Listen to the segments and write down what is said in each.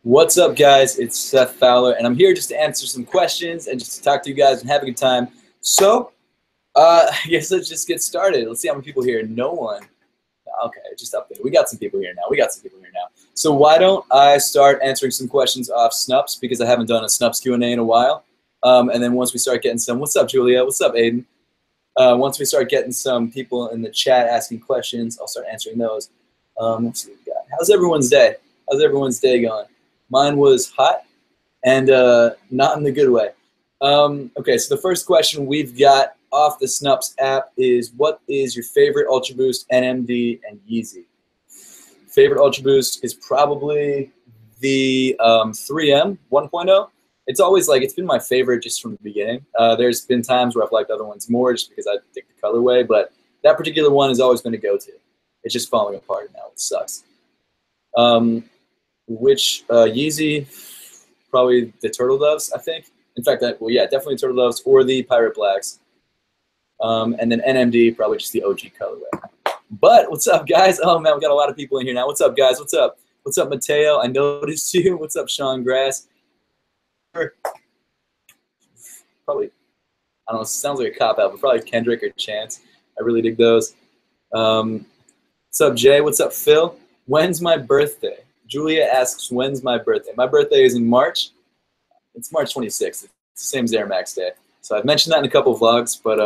What's up, guys? It's Seth Fowler, and I'm here just to answer some questions and just to talk to you guys and have a good time. So, I guess let's just get started. Let's see how many people here. No one. Okay, just up there. We got some people here now. So why don't I start answering some questions off Snups, because I haven't done a Snups Q&A in a while. And then once we start getting some, what's up, Julia? What's up, Aiden? Once we start getting some people in the chat asking questions, I'll start answering those. Let's see what we got. How's everyone's day? How's everyone's day going? Mine was hot and not in the good way. Okay, so the first question we've got off the Snups app is, what is your favorite Ultra Boost, NMD, and Yeezy? Favorite Ultra Boost is probably the 3M 1.0. It's always like, it's been my favorite just from the beginning. There's been times where I've liked other ones more just because I think the colorway, but that particular one has always been a go-to. It's just falling apart now. It sucks. Which Yeezy, probably the Turtle Doves, I think. In fact, well, yeah, definitely Turtle Doves or the Pirate Blacks. And then NMD, probably just the OG colorway. But what's up, guys? Oh man, we got a lot of people in here now. What's up, guys? What's up? What's up, Mateo? I noticed you. What's up, Sean Grass? Probably, I don't know, it sounds like a cop-out, but probably Kendrick or Chance. I really dig those. What's up, Jay? What's up, Phil? When's my birthday? Julia asks, when's my birthday? My birthday is in March. It's March 26th. It's the same as Air Max Day. So I've mentioned that in a couple of vlogs, but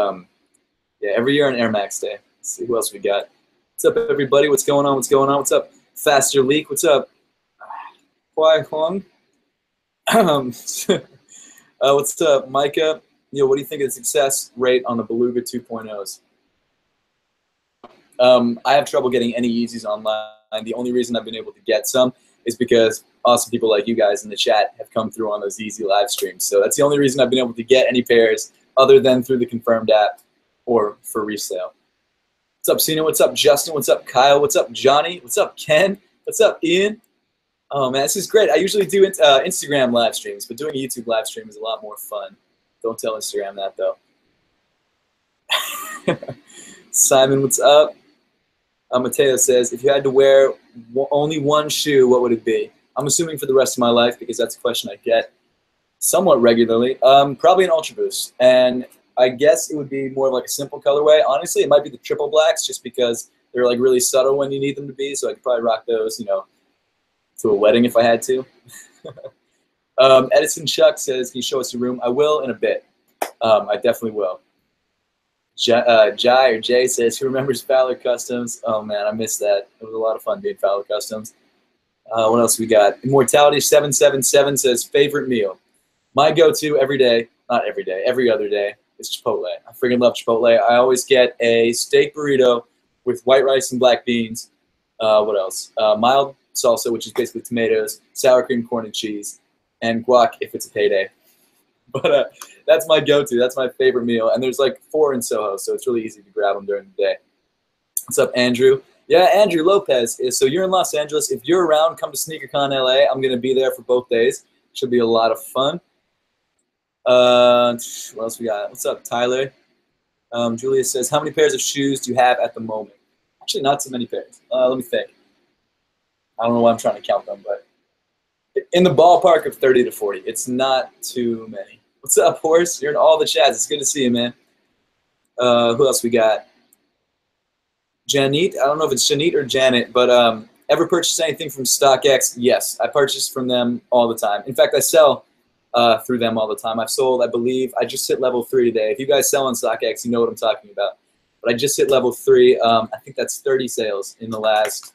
yeah, every year on Air Max Day. Let's see who else we got. What's up, everybody? What's going on? What's going on? What's up, Faster Leak? What's up, Huai Huang? What's up, Micah? What do you think of the success rate on the Beluga 2.0s? I have trouble getting any Yeezys online. The only reason I've been able to get some is because awesome people like you guys in the chat have come through on those Yeezy live streams. So that's the only reason I've been able to get any pairs other than through the Confirmed app or for resale. What's up, Cena? What's up, Justin? What's up, Kyle? What's up, Johnny? What's up, Ken? What's up, Ian? Oh, man, this is great. I usually do Instagram live streams, but doing a YouTube live stream is a lot more fun. Don't tell Instagram that, though. Simon, what's up? Mateo says, if you had to wear only one shoe, what would it be? I'm assuming for the rest of my life, because that's a question I get somewhat regularly. Probably an Ultra Boost. And I guess it would be more of like a simple colorway. Honestly, it might be the triple blacks just because they're like really subtle when you need them to be. So I could probably rock those, to a wedding if I had to. Edison Chuck says, can you show us your room? I will in a bit. I definitely will. Jai or Jay says, who remembers Fowler Customs? Oh man, I missed that. It was a lot of fun being Fowler Customs. What else we got? Immortality 777 says, favorite meal. My go-to every day, not every day, every other day, is Chipotle. I freaking love Chipotle. I always get a steak burrito with white rice and black beans. What else? Mild salsa, which is basically tomatoes, sour cream, corn, and cheese, and guac if it's a payday. But that's my go-to. That's my favorite meal. And there's like 4 in Soho, so it's really easy to grab them during the day. What's up, Andrew? Yeah, Andrew Lopez. So you're in Los Angeles. If you're around, come to SneakerCon LA. I'm going to be there for both days. Should be a lot of fun. What else we got? What's up, Tyler? Julia says, how many pairs of shoes do you have at the moment? Actually, not too many pairs. Let me think. I don't know why I'm trying to count them, but in the ballpark of 30 to 40. It's not too many. What's up, Horse? You're in all the chats. It's good to see you, man. Who else we got? Janit. I don't know if it's Janit or Janet, but ever purchase anything from StockX? Yes, I purchase from them all the time. In fact, I sell through them all the time. I've sold, I believe, I just hit level 3 today. If you guys sell on StockX, you know what I'm talking about. But I just hit level 3. I think that's 30 sales in the last,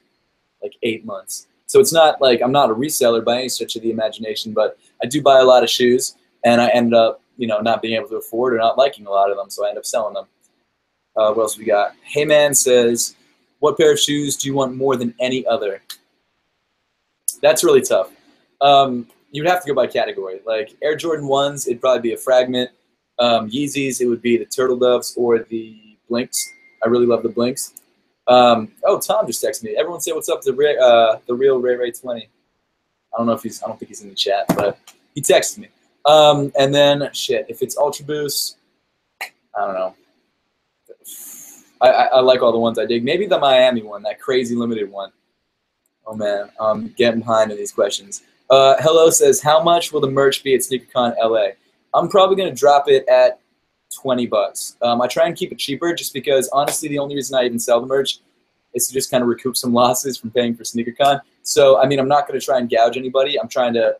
like, 8 months. So it's not like I'm not a reseller by any stretch of the imagination, but I do buy a lot of shoes, and I end up, not being able to afford or not liking a lot of them, so I end up selling them. What else we got? Hey Man says, what pair of shoes do you want more than any other? That's really tough. You'd have to go by category. Like Air Jordan 1s, it'd probably be a Fragment. Yeezys, it would be the Turtle Doves or the Blinks. I really love the Blinks. Oh, Tom just texted me. Everyone say what's up to the real Ray 20. I don't think he's in the chat, but he texted me. And then shit, if it's Ultra Boost, I don't know. I like all the ones I dig. Maybe the Miami one, that crazy limited one. Oh man, I'm getting behind in these questions. Hello says, how much will the merch be at SneakerCon LA? I'm probably going to drop it at $20. I try and keep it cheaper just because, honestly, the only reason I even sell the merch is to just kind of recoup some losses from paying for SneakerCon. So, I mean, I'm not going to try and gouge anybody. I'm trying to,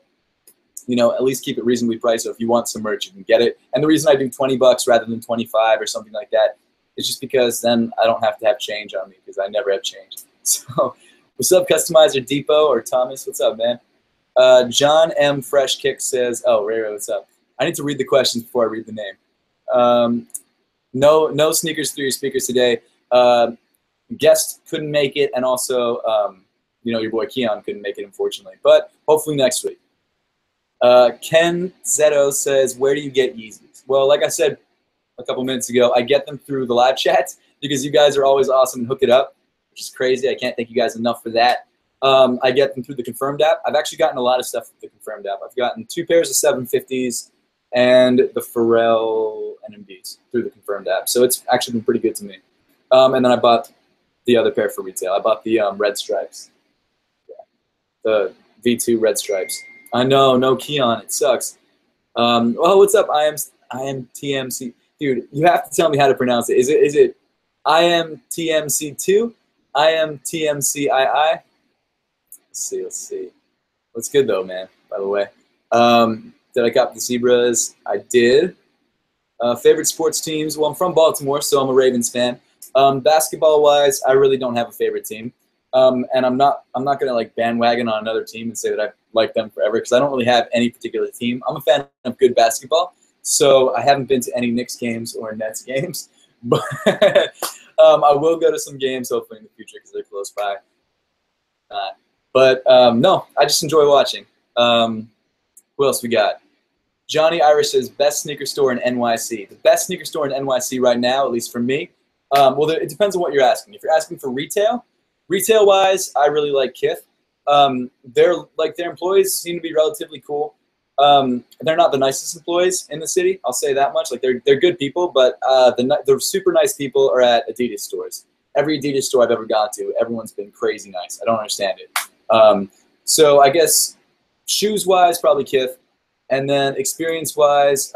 you know, at least keep it reasonably priced. So if you want some merch, you can get it. And the reason I do $20 rather than 25 or something like that is just because then I don't have to have change on me because I never have change. So, what's up, Customizer Depot or Thomas? What's up, man? John M. Fresh Kick says, oh, Ray Ray, what's up? I need to read the questions before I read the name. No sneakers through your speakers today. Guest couldn't make it, and also, you know, your boy Keon couldn't make it, unfortunately. But hopefully next week. Ken Zetto says, where do you get Yeezys? Well, like I said a couple minutes ago, I get them through the live chats because you guys are always awesome and hook it up, which is crazy. I can't thank you guys enough for that. I get them through the Confirmed app. I've actually gotten a lot of stuff with the Confirmed app. I've gotten 2 pairs of 750s and the Pharrell NMDs through the Confirmed app. So it's actually been pretty good to me. And then I bought the other pair for retail. I bought the red stripes. Yeah. The V2 red stripes. I know, no Keon. It sucks. Well, what's up? I am TMC. Dude, you have to tell me how to pronounce it. Is it I am TMC2? I am TMCII? Let's see. What's good though, man, by the way. Did I cop the Zebras? I did. Favorite sports teams? Well, I'm from Baltimore, so I'm a Ravens fan. Basketball-wise, I really don't have a favorite team. And I'm not gonna like bandwagon on another team and say that I've liked them forever because I don't really have any particular team. I'm a fan of good basketball, so I haven't been to any Knicks games or Nets games, but I will go to some games hopefully in the future because they're close by. No, I just enjoy watching. Who else we got? Johnny Irish says, best sneaker store in NYC. The best sneaker store in NYC right now, at least for me. Well, it depends on what you're asking. If you're asking for retail-wise, I really like Kith. Their employees seem to be relatively cool. They're not the nicest employees in the city, I'll say that much. Like they're good people, but the super nice people are at Adidas stores. Every Adidas store I've ever gone to, everyone's been crazy nice. I don't understand it. So I guess shoes-wise, probably Kith. And then experience-wise,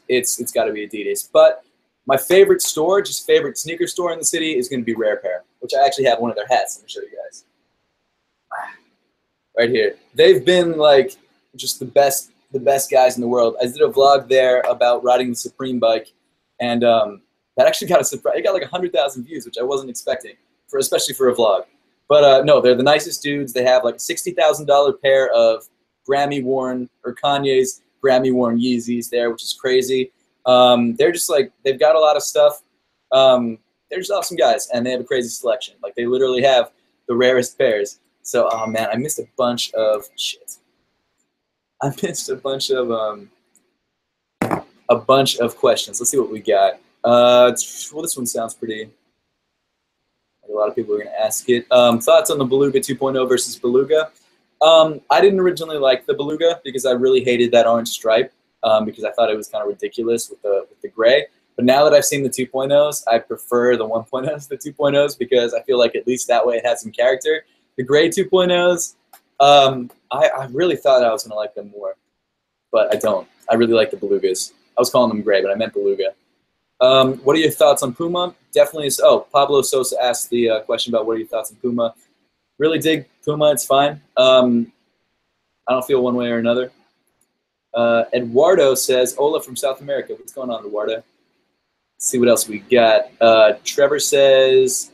it's got to be Adidas. But my favorite store, just favorite sneaker store in the city, is going to be Rare Pair, which I actually have one of their hats. Let me show you guys. Right here. They've been like just the best guys in the world. I did a vlog there about riding the Supreme bike, and that actually got a surprise. It got like 100,000 views, which I wasn't expecting, especially for a vlog. But no, they're the nicest dudes. They have like a $60,000 pair of Grammy-worn, or Kanye's Grammy-worn Yeezys there, which is crazy. They're just like, they've got a lot of stuff. They're just awesome guys, and they have a crazy selection. Like, they literally have the rarest pairs. So, oh man, I missed a bunch of shit. I missed a bunch of questions. Let's see what we got. Well, this one sounds pretty. A lot of people are going to ask it. Thoughts on the Beluga 2.0 versus Beluga? I didn't originally like the Beluga because I really hated that orange stripe because I thought it was kind of ridiculous with the gray. But now that I've seen the 2.0s, I prefer the 1.0s to the 2.0s because I feel like at least that way it has some character. The gray 2.0s, I really thought I was going to like them more, but I don't. I really like the Belugas. I was calling them gray, but I meant Beluga. What are your thoughts on Puma? Definitely. Oh, Pablo Sosa asked the question about what are your thoughts on Puma. Really dig Puma. It's fine. I don't feel one way or another. Eduardo says, Ola from South America. What's going on, Eduardo? Let's see what else we got. Trevor says,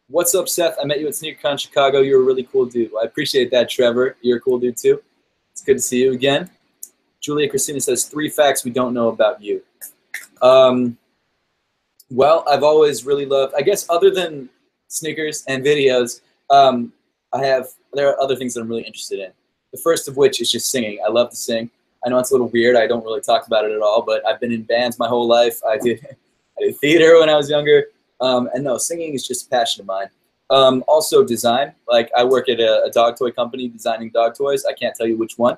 what's up, Seth? I met you at SneakerCon Chicago. You're a really cool dude. Well, I appreciate that, Trevor. You're a cool dude, too. It's good to see you again. Julia Christina says, 3 facts we don't know about you. Well, I've always really loved, I guess other than sneakers and videos, there are other things that I'm really interested in. The first of which is just singing. I love to sing. I know it's a little weird. I don't really talk about it at all, but I've been in bands my whole life. I did theater when I was younger. And no, singing is just a passion of mine. Also design. Like, I work at a dog toy company designing dog toys. I can't tell you which one,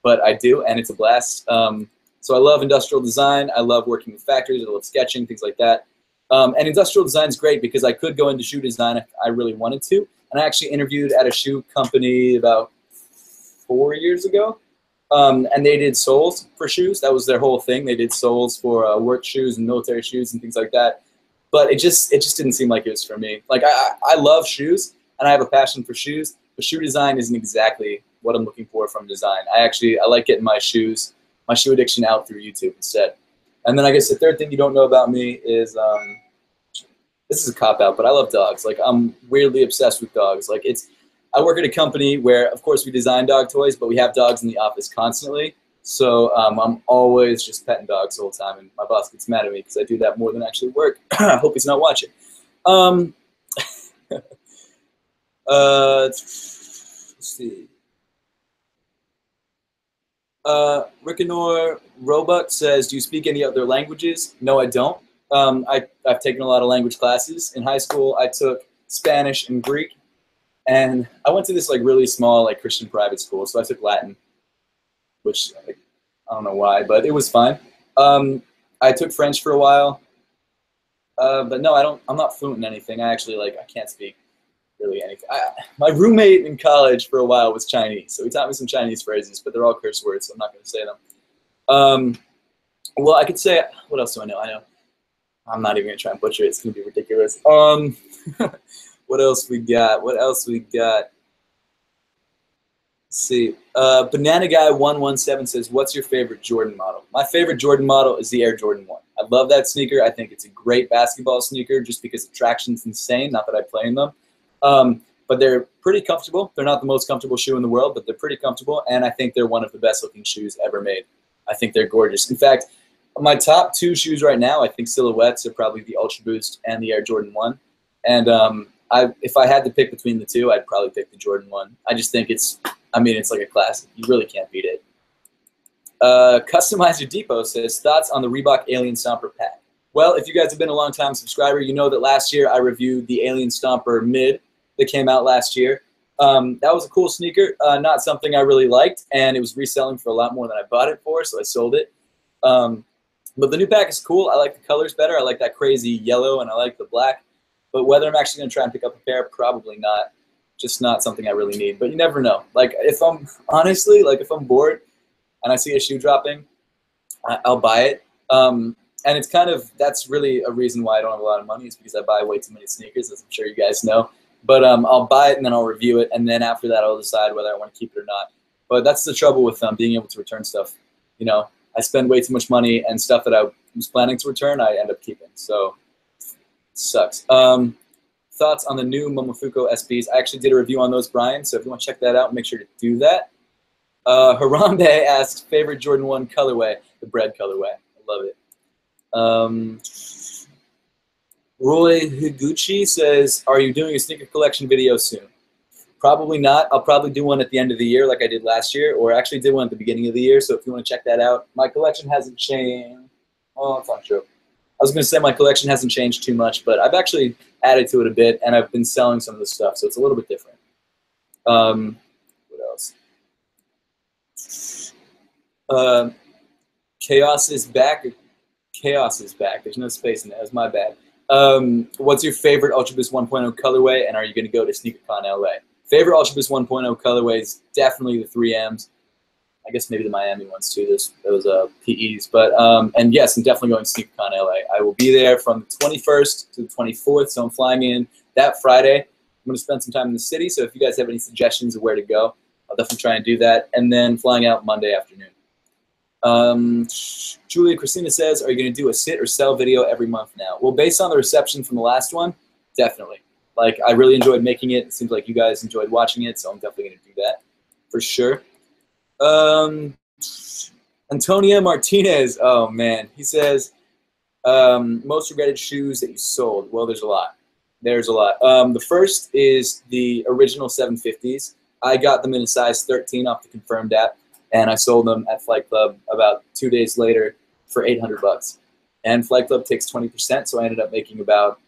but I do, and it's a blast. So I love industrial design. I love working with factories. I love sketching, things like that. And industrial design is great because I could go into shoe design if I really wanted to, And I actually interviewed at a shoe company about 4 years ago. And they did soles for shoes. That was their whole thing. They did soles for work shoes and military shoes and things like that. But it just didn't seem like it was for me. Like I love shoes and I have a passion for shoes, but shoe design isn't exactly what I'm looking for from design. I like getting my shoe addiction out through YouTube instead. And then I guess the third thing you don't know about me is this is a cop-out, but I love dogs. Like, I'm weirdly obsessed with dogs. Like, I work at a company where, of course, we design dog toys, but we have dogs in the office constantly. So I'm always just petting dogs the whole time, and my boss gets mad at me because I do that more than actually work. I hope he's not watching. Let's see. Rickanor Roebuck says, do you speak any other languages? No, I don't. I've taken a lot of language classes. In high school, I took Spanish and Greek. And I went to this like really small like Christian private school, so I took Latin, which like, I don't know why, but it was fine. I took French for a while, but no, I'm not fluent in anything. I can't speak really anything. My roommate in college for a while was Chinese, so he taught me some Chinese phrases, but they're all curse words, so I'm not going to say them. Well, I could say, what else do I know? I'm not even going to try and butcher it. It's going to be ridiculous. What else we got? Let's see. Banana Guy 117 says, what's your favorite Jordan model? My favorite Jordan model is the Air Jordan 1. I love that sneaker. I think it's a great basketball sneaker just because the traction's insane. Not that I play in them. But they're pretty comfortable. They're not the most comfortable shoe in the world, but they're pretty comfortable, and I think they're one of the best looking shoes ever made. I think they're gorgeous. In fact, my top two shoes right now, I think silhouettes are probably the Ultra Boost and the Air Jordan 1. And if I had to pick between the two, I'd probably pick the Jordan 1. I just think it's like a classic. You really can't beat it. Customizer Depot says, thoughts on the Reebok Alien Stomper pack? Well, if you guys have been a long-time subscriber, you know that last year I reviewed the Alien Stomper Mid that came out last year. That was a cool sneaker, not something I really liked, and it was reselling for a lot more than I bought it for, so I sold it. But the new pack is cool. I like the colors better. I like that crazy yellow, and I like the black. But whether I'm actually going to try and pick up a pair, probably not. Just not something I really need. But you never know. Like, if I'm bored and I see a shoe dropping, I'll buy it. And it's that's really a reason why I don't have a lot of money, is because I buy way too many sneakers, as I'm sure you guys know. But I'll buy it and then I'll review it, and then after that I'll decide whether I want to keep it or not. But that's the trouble with being able to return stuff. You know, I spend way too much money, and stuff that I was planning to return, I end up keeping. So it sucks. Thoughts on the new Momofuku SBs? I actually did a review on those, Brian, so if you want to check that out, make sure to do that. Harambe asks, favorite Jordan 1 colorway? The bread colorway. I love it. Roy Higuchi says, are you doing a sneaker collection video soon? Probably not. I'll probably do one at the end of the year like I did last year, or I actually did one at the beginning of the year, so if you want to check that out. My collection hasn't changed. Oh, that's not true. I was going to say my collection hasn't changed too much, but I've actually added to it a bit, and I've been selling some of the stuff, so it's a little bit different. What else? Chaos is back. Chaos is back. There's no space in there. That's my bad. What's your favorite Ultra Boost 1.0 colorway, and are you going to go to SneakerCon LA? Favorite Ultra Boost 1.0 colorway is definitely the 3Ms. I guess maybe the Miami ones too. Those PEs, but and yes, I'm definitely going to SneakerCon LA. I will be there from the 21st to the 24th, so I'm flying in that Friday. I'm going to spend some time in the city, so if you guys have any suggestions of where to go, I'll definitely try and do that. And then flying out Monday afternoon. Julia Christina says, are you going to do a sit or sell video every month now? Well, based on the reception from the last one, definitely. Like, I really enjoyed making it. It seems like you guys enjoyed watching it, so I'm definitely going to do that for sure. Antonia Martinez, oh man, he says, most regretted shoes that you sold. Well, there's a lot. There's a lot. The first is the original 750s. I got them in a size 13 off the Confirmed app, and I sold them at Flight Club about 2 days later for $800. And Flight Club takes 20%, so I ended up making about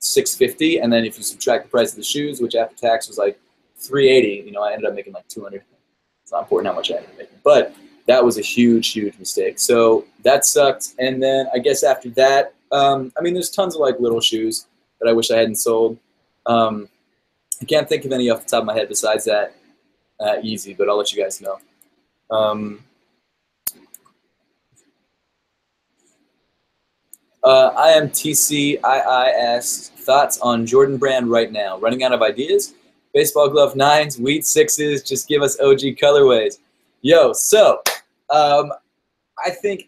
$650. And then if you subtract the price of the shoes, which after tax was like $380, you know, I ended up making like $200. It's not important how much I ended up making, but that was a huge, huge mistake. So that sucked. And then I guess after that, I mean, there's tons of like little shoes that I wish I hadn't sold. I can't think of any off the top of my head besides that Easy, but I'll let you guys know. I am TCII asks, thoughts on Jordan Brand right now? Running out of ideas? Baseball glove 9s, wheat 6s, just give us OG colorways. Yo, so I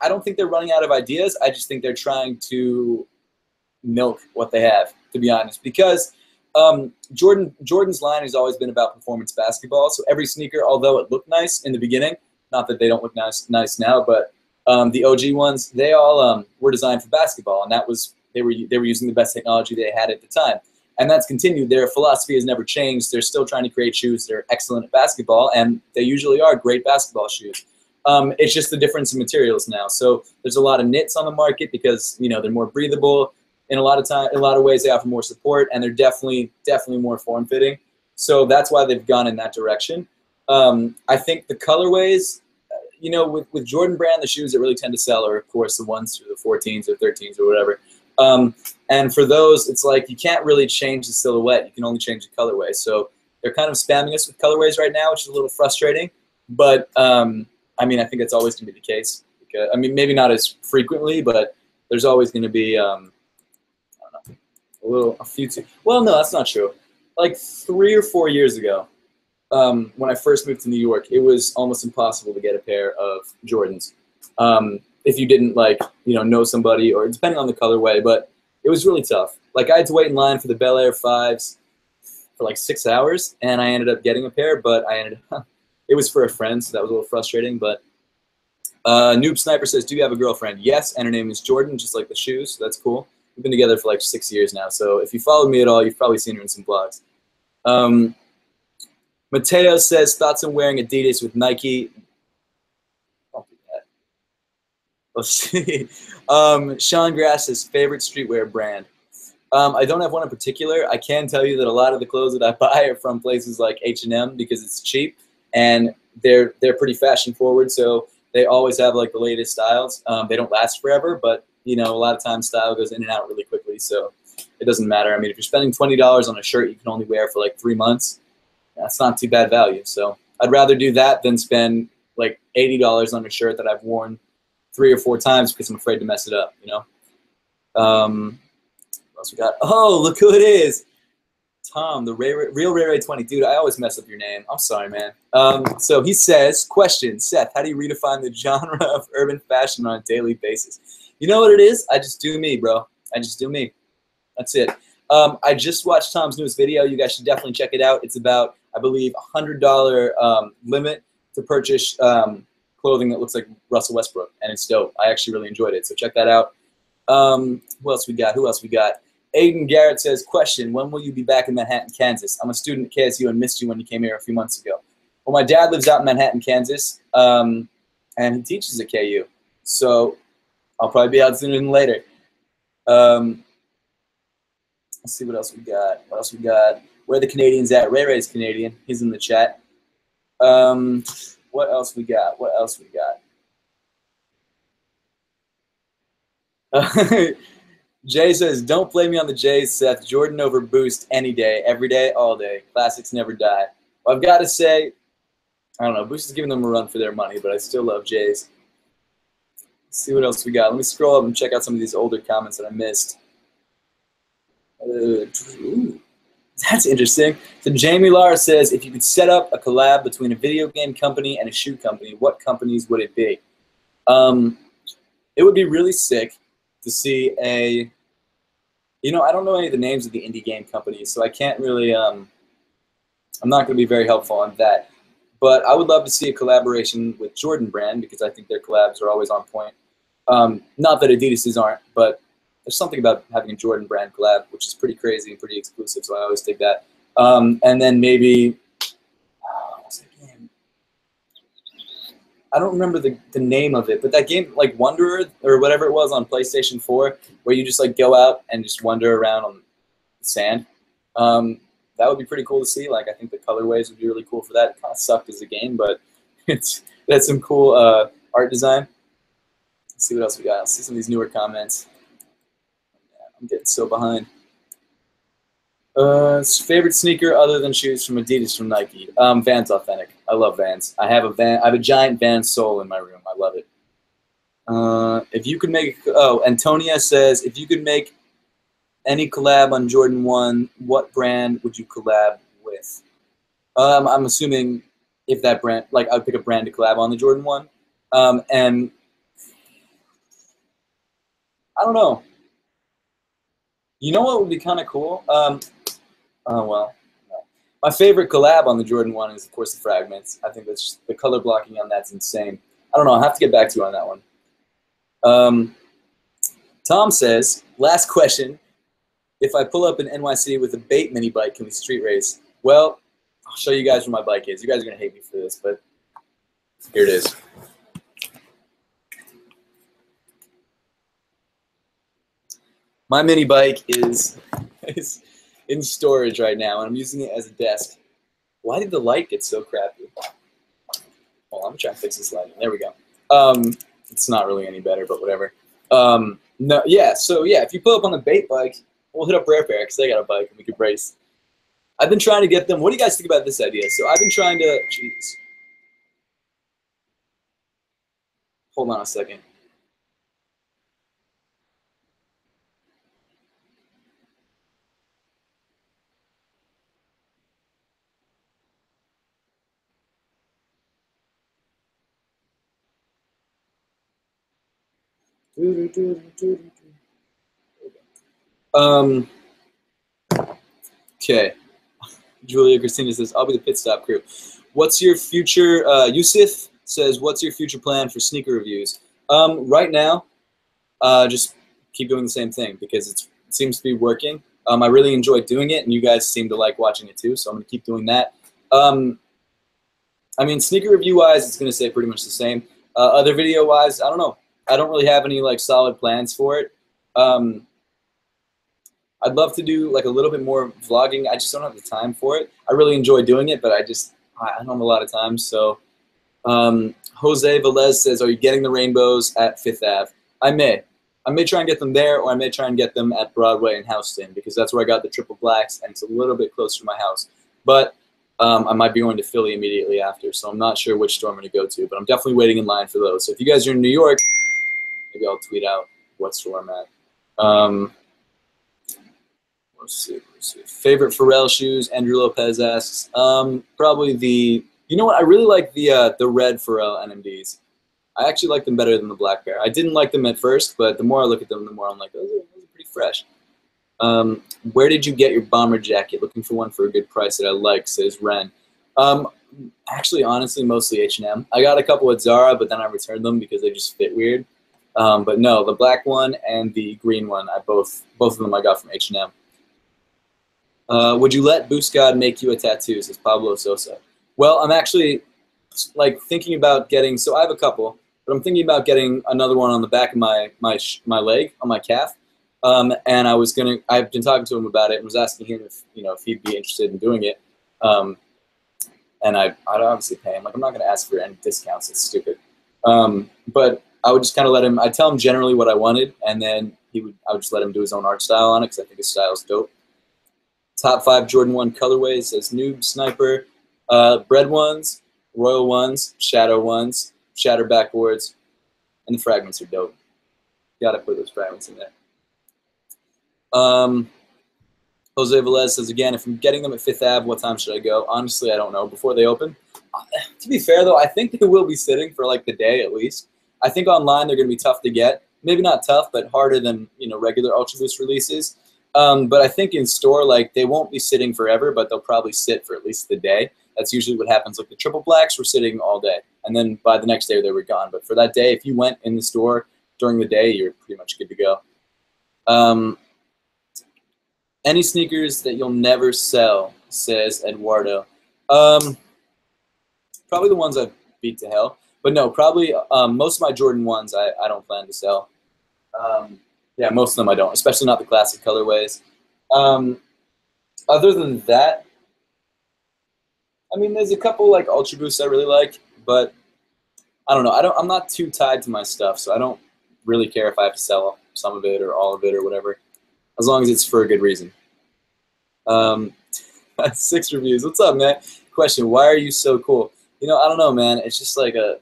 don't think they're running out of ideas. I just think they're trying to milk what they have, to be honest. Because Jordan's line has always been about performance basketball. So every sneaker, although it looked nice in the beginning, not that they don't look nice now, but the OG ones, they all were designed for basketball, and that was they were using the best technology they had at the time, and that's continued. Their philosophy has never changed. They're still trying to create shoes that are excellent at basketball, and they usually are great basketball shoes. It's just the difference in materials now. So there's a lot of knits on the market because they're more breathable. In a lot of ways, they offer more support, and they're definitely more form fitting. So that's why they've gone in that direction. I think the colorways. With Jordan Brand, the shoes that really tend to sell are, of course, the ones through the 14s or 13s or whatever. And for those, it's like you can't really change the silhouette. You can only change the colorway. So they're kind of spamming us with colorways right now, which is a little frustrating. But, I think that's always going to be the case. Because, maybe not as frequently, but there's always going to be, I don't know, a few. Well, no, that's not true. Like 3 or 4 years ago, when I first moved to New York, it was almost impossible to get a pair of Jordans if you didn't know somebody, or depending on the colorway. But it was really tough. Like I had to wait in line for the Bel Air 5s for like 6 hours, and I ended up getting a pair. But it was for a friend, so that was a little frustrating. But Noob Sniper says, "Do you have a girlfriend?" Yes, and her name is Jordan, just like the shoes. So that's cool. We've been together for like 6 years now. So if you followed me at all, you've probably seen her in some vlogs. Mateo says, thoughts on wearing Adidas with Nike. Don't do that. Let's see. Sean Grass says, favorite streetwear brand. I don't have one in particular. I can tell you that a lot of the clothes that I buy are from places like H&M because it's cheap, and they're pretty fashion forward, so they always have like the latest styles. They don't last forever, but a lot of times style goes in and out really quickly, so it doesn't matter. If you're spending $20 on a shirt you can only wear for like 3 months, that's not too bad value. So I'd rather do that than spend like $80 on a shirt that I've worn 3 or 4 times because I'm afraid to mess it up, What else we got? Oh, look who it is. Tom, the real Ray Ray 20. Dude, I always mess up your name. I'm sorry, man. So he says, question, Seth, how do you redefine the genre of urban fashion on a daily basis? You know what it is? I just do me, bro. I just do me. That's it. I just watched Tom's newest video. You guys should definitely check it out. It's about, I believe, $100 limit to purchase clothing that looks like Russell Westbrook, and it's dope. I actually really enjoyed it, so check that out. Who else we got? Aiden Garrett says, question, when will you be back in Manhattan, Kansas? I'm a student at KSU and missed you when you came here a few months ago. Well, my dad lives out in Manhattan, Kansas, and he teaches at KU, so I'll probably be out sooner than later. Let's see what else we got. Where are the Canadians at? Ray Ray's Canadian. He's in the chat. What else we got? Jay says, don't blame me on the Jays, Seth. Jordan over Boost any day, every day, all day. Classics never die. Well, I've got to say, I don't know. Boost is giving them a run for their money, but I still love Jays. Let's see what else we got. Let me scroll up and check out some of these older comments that I missed. Ooh, that's interesting. So Jamie Lara says, if you could set up a collab between a video game company and a shoe company, what companies would it be? It would be really sick to see I don't know any of the names of the indie game companies, so I can't really, I'm not going to be very helpful on that. But I would love to see a collaboration with Jordan Brand because I think their collabs are always on point. Not that Adidas's aren't, but there's something about having a Jordan Brand collab, which is pretty crazy and pretty exclusive, so I always dig that. And then maybe, what's that game? I don't remember the name of it, but that game, like Wanderer or whatever it was on PlayStation 4, where you just like go out and just wander around on the sand. That would be pretty cool to see. Like I think the colorways would be really cool for that. It kind of sucked as a game, but that's some cool art design. Let's see what else we got. Let's see some of these newer comments. I'm getting so behind. Favorite sneaker other than shoes from Adidas from Nike. Vans Authentic. I love Vans. I have a giant Vans sole in my room. I love it. If you could make, Antonia says, if you could make any collab on Jordan 1, what brand would you collab with? I'm assuming if that brand, like I'd pick a brand to collab on the Jordan 1. And I don't know. You know what would be kind of cool? Oh, well. No. My favorite collab on the Jordan 1 is, of course, the Fragments. I think that's just, the color blocking on that's insane. I don't know. I'll have to get back to you on that one. Tom says, last question. If I pull up in NYC with a bait mini bike, can we street race? Well, I'll show you guys where my bike is. You guys are going to hate me for this, but here it is. My mini bike is in storage right now, and I'm using it as a desk. Why did the light get so crappy? Well, I'm trying to fix this lighting. There we go. It's not really any better, but whatever. No, yeah. So yeah, if you pull up on the bait bike, we'll hit up Rare Pair because they got a bike and we could race. I've been trying to get them. What do you guys think about this idea? So I've been trying to. Jeez. Hold on a second. Okay. Julia Christina says, I'll be the pit stop crew. What's your future, Yusuf says, what's your future plan for sneaker reviews? Right now, just keep doing the same thing because it seems to be working. I really enjoy doing it, and you guys seem to like watching it too, so I'm going to keep doing that. I mean, sneaker review-wise, it's going to stay pretty much the same. Other video-wise, I don't know. I don't really have any like solid plans for it. I'd love to do like a little bit more vlogging. I just don't have the time for it. I really enjoy doing it, but I don't have a lot of time. So Jose Velez says, are you getting the rainbows at Fifth Ave? I may try and get them there, or I may try and get them at Broadway in Houston because that's where I got the triple blacks, and it's a little bit closer to my house. But I might be going to Philly immediately after, so I'm not sure which store I'm going to go to, but I'm definitely waiting in line for those. So if you guys are in New York, maybe I'll tweet out what store I'm at. Let's see. Favorite Pharrell shoes? Andrew Lopez asks. Probably the. You know what? I really like the red Pharrell NMDs. I actually like them better than the black pair. I didn't like them at first, but the more I look at them, the more I'm like, those are pretty fresh. Where did you get your bomber jacket? Looking for one for a good price that I like, says Ren. Actually, honestly, mostly H&M. I got a couple at Zara, but then I returned them because they just fit weird. But no, the black one and the green one, both of them I got from H&M. Would you let Boost God make you a tattoo, says Pablo Sosa? Well, I'm actually like thinking about getting, so I have a couple, but I'm thinking about getting another one on the back of my leg, on my calf. And I've been talking to him about it and was asking him if he'd be interested in doing it. And I'd obviously pay him. Like, I'm not going to ask for any discounts. It's stupid. But I would just kind of let him, I'd tell him generally what I wanted, and then I would just let him do his own art style on it because I think his style is dope. Top 5 Jordan 1 colorways, says Noob, Sniper, Bread ones, Royal ones, Shatter backboards, and the Fragments are dope. Gotta put those Fragments in there. Jose Velez says, again, if I'm getting them at Fifth Ave, what time should I go? Honestly, I don't know. Before they open? To be fair, though, I think they will be sitting for like the day at least. I think online they're going to be tough to get. Maybe not tough, but harder than regular Ultra Boost releases. But I think in store, like, they won't be sitting forever, but they'll probably sit for at least the day. That's usually what happens. Like the triple blacks were sitting all day, and then by the next day they were gone. But for that day, if you went in the store during the day, you're pretty much good to go. Any sneakers that you'll never sell, says Eduardo. Probably the ones I've beat to hell. But no, probably most of my Jordan 1s I don't plan to sell. Yeah, most of them I don't, especially not the classic colorways. Other than that, I mean, there's a couple like Ultra Boosts I really like, but I don't know. I'm not too tied to my stuff, so I don't really care if I have to sell some of it or all of it or whatever, as long as it's for a good reason. 6 reviews. What's up, man? Question, why are you so cool? You know, I don't know, man. It's just like a...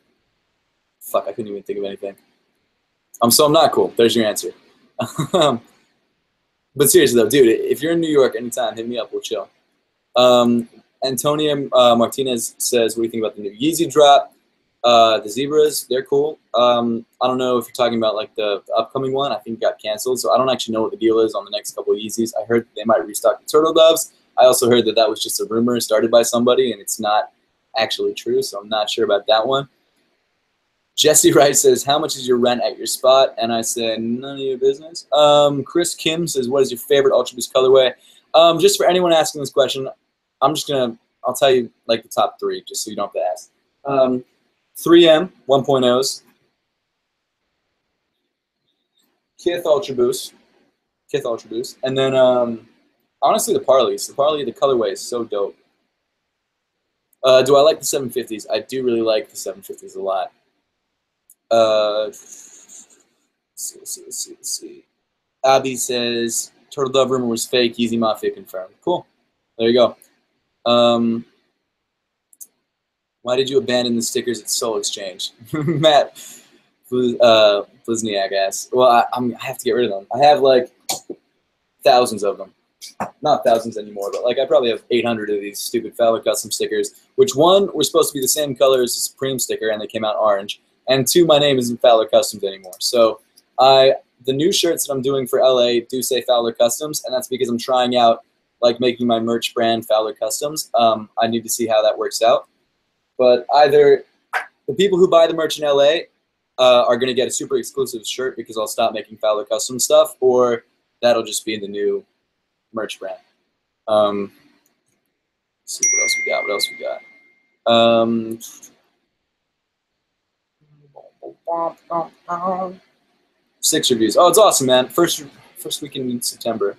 Fuck, I couldn't even think of anything. So I'm not cool. There's your answer. But seriously, though, dude, if you're in New York anytime, hit me up. We'll chill. Antonia Martinez says, what do you think about the new Yeezy drop? The Zebras, they're cool. I don't know if you're talking about like the upcoming one. I think it got canceled, so I don't actually know what the deal is on the next couple of Yeezys. I heard they might restock the Turtle Doves. I also heard that that was just a rumor started by somebody, and it's not actually true, so I'm not sure about that one. Jesse Wright says, how much is your rent at your spot? And I said, none of your business. Chris Kim says, what is your favorite Ultra Boost colorway? Just for anyone asking this question, I'll tell you like the top 3, just so you don't have to ask. 3M 1.0s, Kith Ultra Boost, and then honestly the Parleys. The colorway is so dope. Do I like the 750s? I do really like the 750s a lot. Let's see. Abby says, Turtle Dove rumor was fake, Yeezy Mafia confirmed. Cool. There you go. Why did you abandon the stickers at Soul Exchange? Matt Blizniak asks. Well, I have to get rid of them. I have like thousands of them. Not thousands anymore, but like I probably have 800 of these stupid Fowler custom stickers, which one were supposed to be the same color as the Supreme sticker, and they came out orange. And 2, my name isn't Fowler Customs anymore. So the new shirts that I'm doing for LA do say Fowler Customs, and that's because I'm trying out like making my merch brand Fowler Customs. I need to see how that works out. But either the people who buy the merch in LA are going to get a super exclusive shirt because I'll stop making Fowler Custom stuff, or that'll just be the new merch brand. Let's see what else we got. 6 reviews. Oh, it's awesome, man. First weekend in September.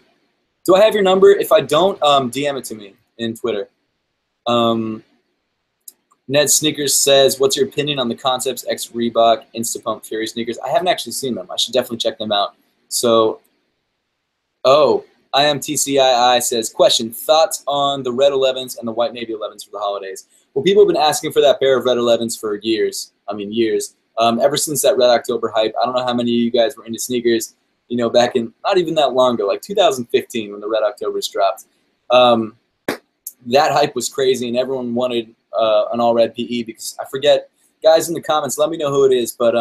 Do I have your number? If I don't, DM it to me in Twitter. Ned Sneakers says, what's your opinion on the Concepts X Reebok Insta Pump Fury sneakers? I haven't actually seen them. I should definitely check them out. So, I am TCII says, question, thoughts on the red 11s and the white navy 11s for the holidays? Well, people have been asking for that pair of red 11s for years. I mean, years. Ever since that Red October hype. I don't know how many of you guys were into sneakers, you know, back in, not even that long ago, like 2015 when the Red Octobers dropped. That hype was crazy, and everyone wanted an all-red PE because I forget. Guys in the comments, let me know who it is, but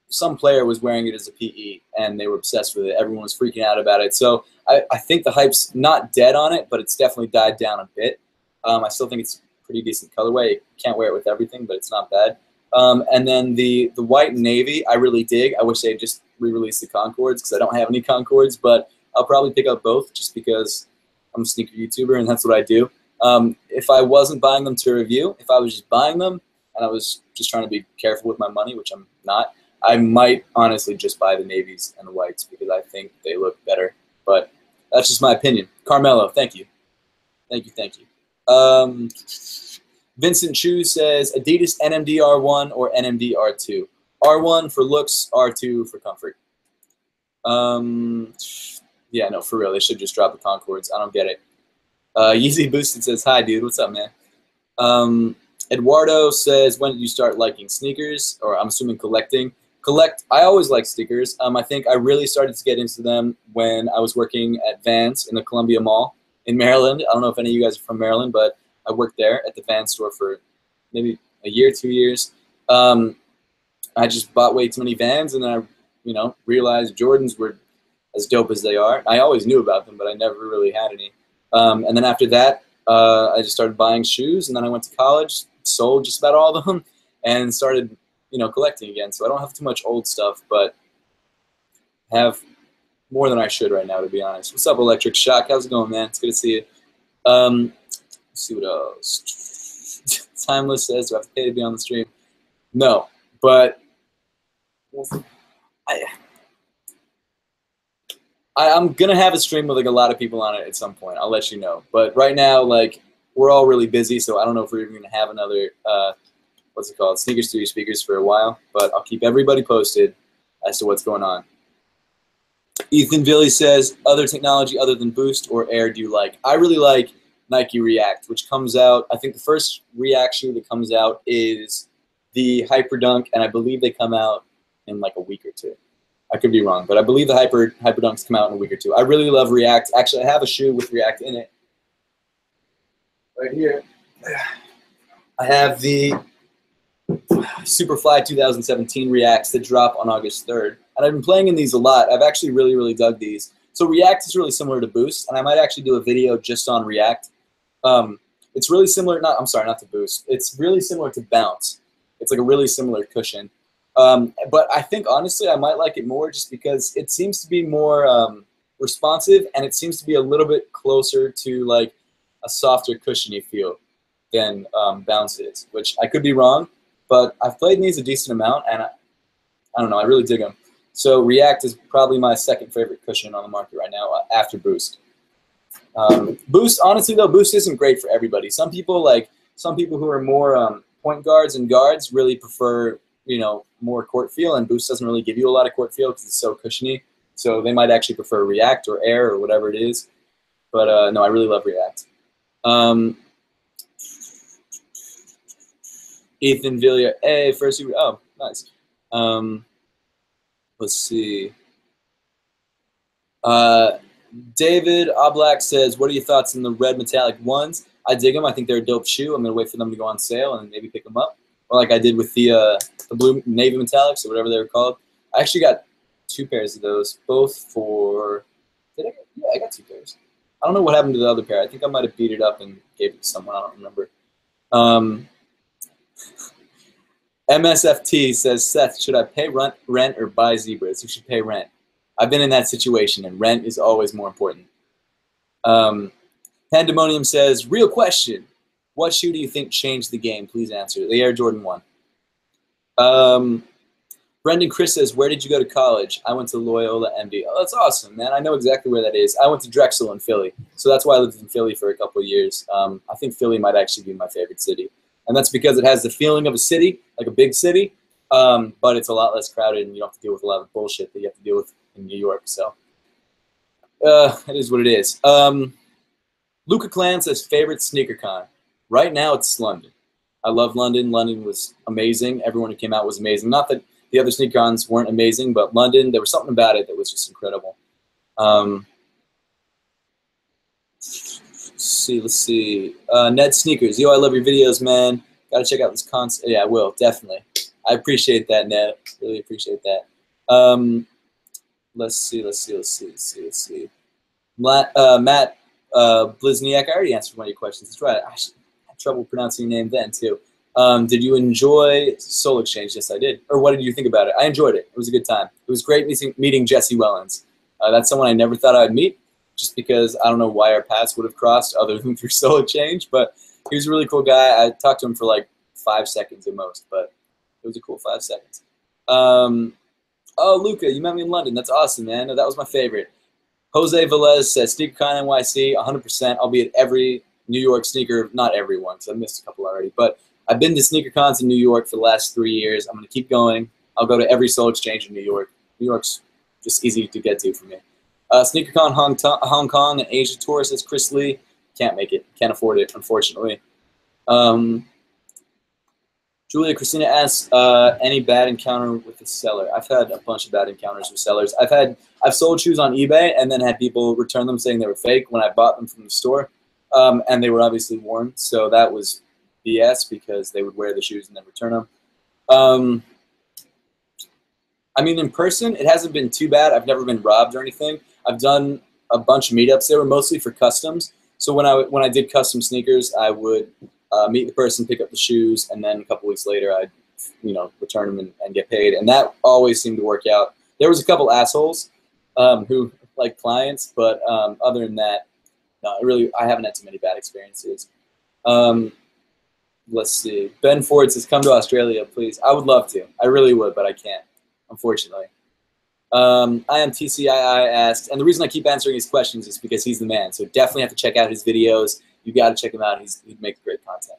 some player was wearing it as a PE, and they were obsessed with it. Everyone was freaking out about it. So I think the hype's not dead on it, but it's definitely died down a bit. I still think it's a pretty decent colorway. You can't wear it with everything, but it's not bad. And then the white and navy, I really dig. I wish they'd just re-release the Concords because I don't have any Concords, but I'll probably pick up both just because I'm a sneaker YouTuber and that's what I do. If I wasn't buying them to review, if I was just buying them and I was just trying to be careful with my money, which I'm not, I might honestly just buy the navies and the whites because I think they look better. But that's just my opinion. Carmelo, thank you. Thank you. Vincent Chu says Adidas NMD R1 or NMD R2. R1 for looks, R2 for comfort. Yeah, no, for real. They should just drop the Concords. I don't get it. Yeezy Boosted says, hi, dude. What's up, man? Eduardo says, when did you start liking sneakers? Or I'm assuming collecting. I always liked sneakers. I think I really started to get into them when I was working at Vans in the Columbia Mall in Maryland. I don't know if any of you guys are from Maryland, but I worked there at the Vans store for maybe a year, 2 years. I just bought way too many Vans, and then I, realized Jordans were as dope as they are. I always knew about them, but I never really had any. And then after that, I just started buying shoes, and then I went to college, sold just about all of them, and started, collecting again. So I don't have too much old stuff, but have more than I should right now, to be honest. What's up, Electric Shock? How's it going, man? It's good to see you. Let's see what else. Timeless says, do I have to pay to be on the stream? No, but I'm going to have a stream with a lot of people on it at some point. I'll let you know. But right now, we're all really busy, so I don't know if we're even going to have another, what's it called, Sneakers to Your Speakers for a while. But I'll keep everybody posted as to what's going on. Ethan Villy says, other technology other than Boost or Air do you like? I really like Nike React, which comes out, I think the first React shoe that comes out is the Hyperdunk, and I believe they come out in like a week or two. I could be wrong, but I believe the Hyperdunks come out in a week or two. I really love React. Actually, I have a shoe with React in it right here. I have the Superfly 2017 Reacts that drop on August 3rd. And I've been playing in these a lot. I've actually really, really dug these. So React is really similar to Boost, and I might actually do a video just on React. It's really similar, not to Boost. It's really similar to Bounce. It's like a really similar cushion. But I think, honestly, I might like it more just because it seems to be more responsive, and it seems to be a little bit closer to like a softer cushiony feel than Bounce is, which I could be wrong, but I've played in these a decent amount, and I don't know, I really dig them. So React is probably my second favorite cushion on the market right now after Boost. Boost, honestly though, Boost isn't great for everybody. Some people who are more point guards and guards really prefer, you know, more court feel, and Boost doesn't really give you a lot of court feel because it's so cushiony. So they might actually prefer React or Air or whatever it is. But no, I really love React. Ethan Villiers, hey, first you, oh, nice. Let's see. David Oblak says, what are your thoughts on the red metallic ones? I dig them. I think they're a dope shoe. I'm going to wait for them to go on sale and maybe pick them up. Or like I did with the blue navy metallics or whatever they were called. I actually got 2 pairs of those, both for, yeah, I got 2 pairs. I don't know what happened to the other pair. I think I might have beat it up and gave it to someone. I don't remember. MSFT says, Seth, should I pay rent or buy zebras? You should pay rent. I've been in that situation, and rent is always more important. Pandemonium says, real question. What shoe do you think changed the game? Please answer. The Air Jordan 1. Brendan Chris says, where did you go to college? I went to Loyola MD. Oh, that's awesome, man. I know exactly where that is. I went to Drexel in Philly. So that's why I lived in Philly for a couple of years. I think Philly might actually be my favorite city. And that's because it has the feeling of a city, like a big city, but it's a lot less crowded, and you don't have to deal with a lot of bullshit that you have to deal with in New York. So it is what it is. Luca Clan says, favorite sneaker con. Right now, it's London. I love London. London was amazing. Everyone who came out was amazing. Not that the other sneaker cons weren't amazing, but London, there was something about it that was just incredible. Let's see. Ned Sneakers. Yo, I love your videos, man. Got to check out this concept. Yeah, I will, definitely. I appreciate that, Ned. Really appreciate that. Let's see. Matt Blizniak, I already answered one of your questions. That's right. I had trouble pronouncing your name then, too. Did you enjoy Soul Exchange? Yes, I did. Or what did you think about it? I enjoyed it. It was a good time. It was great meeting Jesse Wellens. That's someone I never thought I'd meet, just because I don't know why our paths would have crossed other than through Soul Exchange, but he was a really cool guy. I talked to him for like 5 seconds at most, but it was a cool 5 seconds. Oh, Luca, you met me in London. That's awesome, man. That was my favorite. Jose Velez says, SneakerCon NYC, 100%. I'll be at every New York sneaker, not every one, because I missed a couple already, but I've been to SneakerCons in New York for the last 3 years. I'm going to keep going. I'll go to every Soul Exchange in New York. New York's just easy to get to for me. SneakerCon Hong Kong and Asia Tour says Chris Lee. Can't make it. Can't afford it, unfortunately. Julia Christina asks, any bad encounter with the seller? I've had a bunch of bad encounters with sellers. I've sold shoes on eBay and then had people return them saying they were fake when I bought them from the store, and they were obviously worn. So that was BS because they would wear the shoes and then return them. I mean, in person, it hasn't been too bad. I've never been robbed or anything. I've done a bunch of meetups. They were mostly for customs. So when I did custom sneakers, I would meet the person, pick up the shoes, and then a couple weeks later, I'd return them and get paid. And that always seemed to work out. There was a couple assholes who like clients, but other than that, no, I haven't had too many bad experiences. Let's see. Ben Ford says, come to Australia, please. I would love to. I really would, but I can't, unfortunately. I am TCII asked, and the reason I keep answering his questions is because he's the man. So definitely have to check out his videos. You got to check him out. He'd make great content.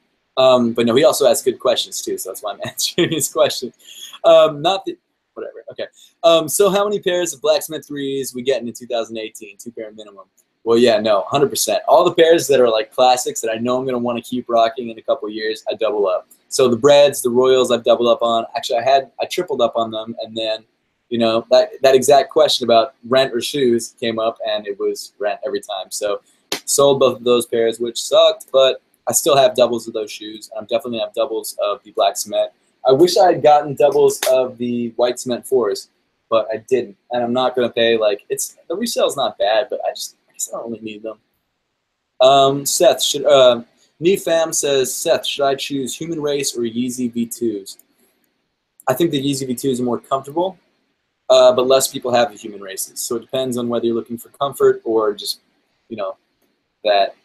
But no, he also asks good questions too, so that's why I'm answering his questions. Not that, whatever. Okay. So how many pairs of Blacksmith 3s we getting in 2018? 2 pair minimum. Well, yeah, no, 100%. All the pairs that are like classics that I know I'm going to want to keep rocking in a couple years, I double up. So the Breads, the Royals, I've doubled up on. Actually, I tripled up on them, and then, you know, that exact question about rent or shoes came up, and it was rent every time. So sold both of those pairs, which sucked, but I still have doubles of those shoes. And I'm definitely have doubles of the black cement. I wish I had gotten doubles of the white cement 4s, but I didn't. And I'm not going to pay, like, the resale's not bad, but I guess I don't really need them. Seth, Nefam says, Seth, should I choose Human Race or Yeezy V2s? I think the Yeezy V2s are more comfortable, but less people have the Human Races. So it depends on whether you're looking for comfort or just, you know, that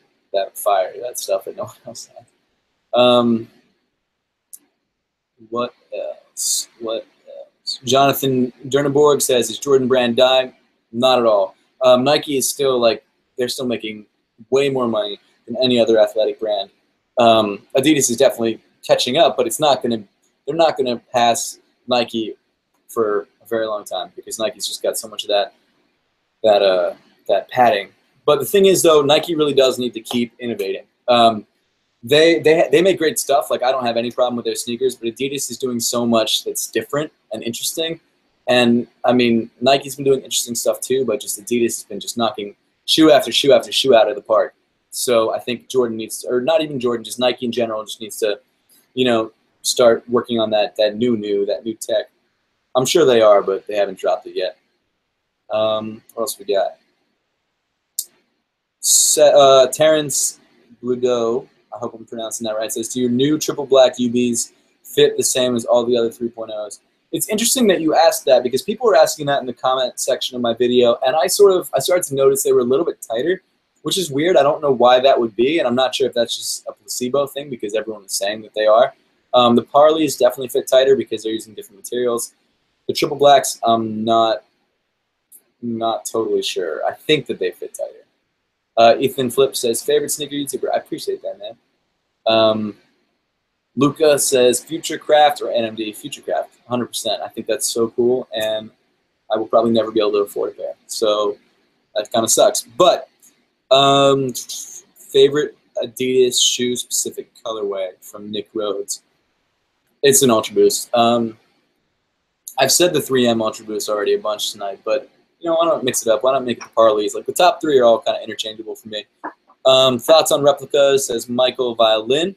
fire, that stuff that no one else has. What else? Jonathan Derneborg says, is Jordan Brand dying? Not at all. Nike is still, like, they're still making way more money than any other athletic brand. Adidas is definitely catching up, but they're not gonna pass Nike for a very long time because Nike's just got so much of that padding. But the thing is, though, Nike really does need to keep innovating. They make great stuff. Like, I don't have any problem with their sneakers, but Adidas is doing so much that's different and interesting. And, I mean, Nike's been doing interesting stuff too, but just Adidas has been just knocking shoe after shoe after shoe out of the park. So I think Jordan needs to, or not even Jordan, just Nike in general just needs to, you know, start working on that new tech. I'm sure they are, but they haven't dropped it yet. What else we got? Terrence Bludeau, I hope I'm pronouncing that right, says, do your new triple black UBs fit the same as all the other 3.0s? It's interesting that you asked that because people were asking that in the comment section of my video, and I started to notice they were a little bit tighter, which is weird. I don't know why that would be, and I'm not sure if that's just a placebo thing because everyone is saying that they are. The Parleys definitely fit tighter because they're using different materials. The triple blacks, I'm not totally sure. I think that they fit tighter. Ethan Flip says, favorite sneaker YouTuber. I appreciate that, man. Luca says, Futurecraft or NMD? Futurecraft, 100%. I think that's so cool, and I will probably never be able to afford a pair. So that kind of sucks. But favorite Adidas shoe-specific colorway from Nick Rhodes. It's an Ultra Boost. I've said the 3M Ultra Boost already a bunch tonight, but you know, why not mix it up? Why not make it the Parleys? Like, the top 3 are all kind of interchangeable for me. Thoughts on replicas, says Michael Violin.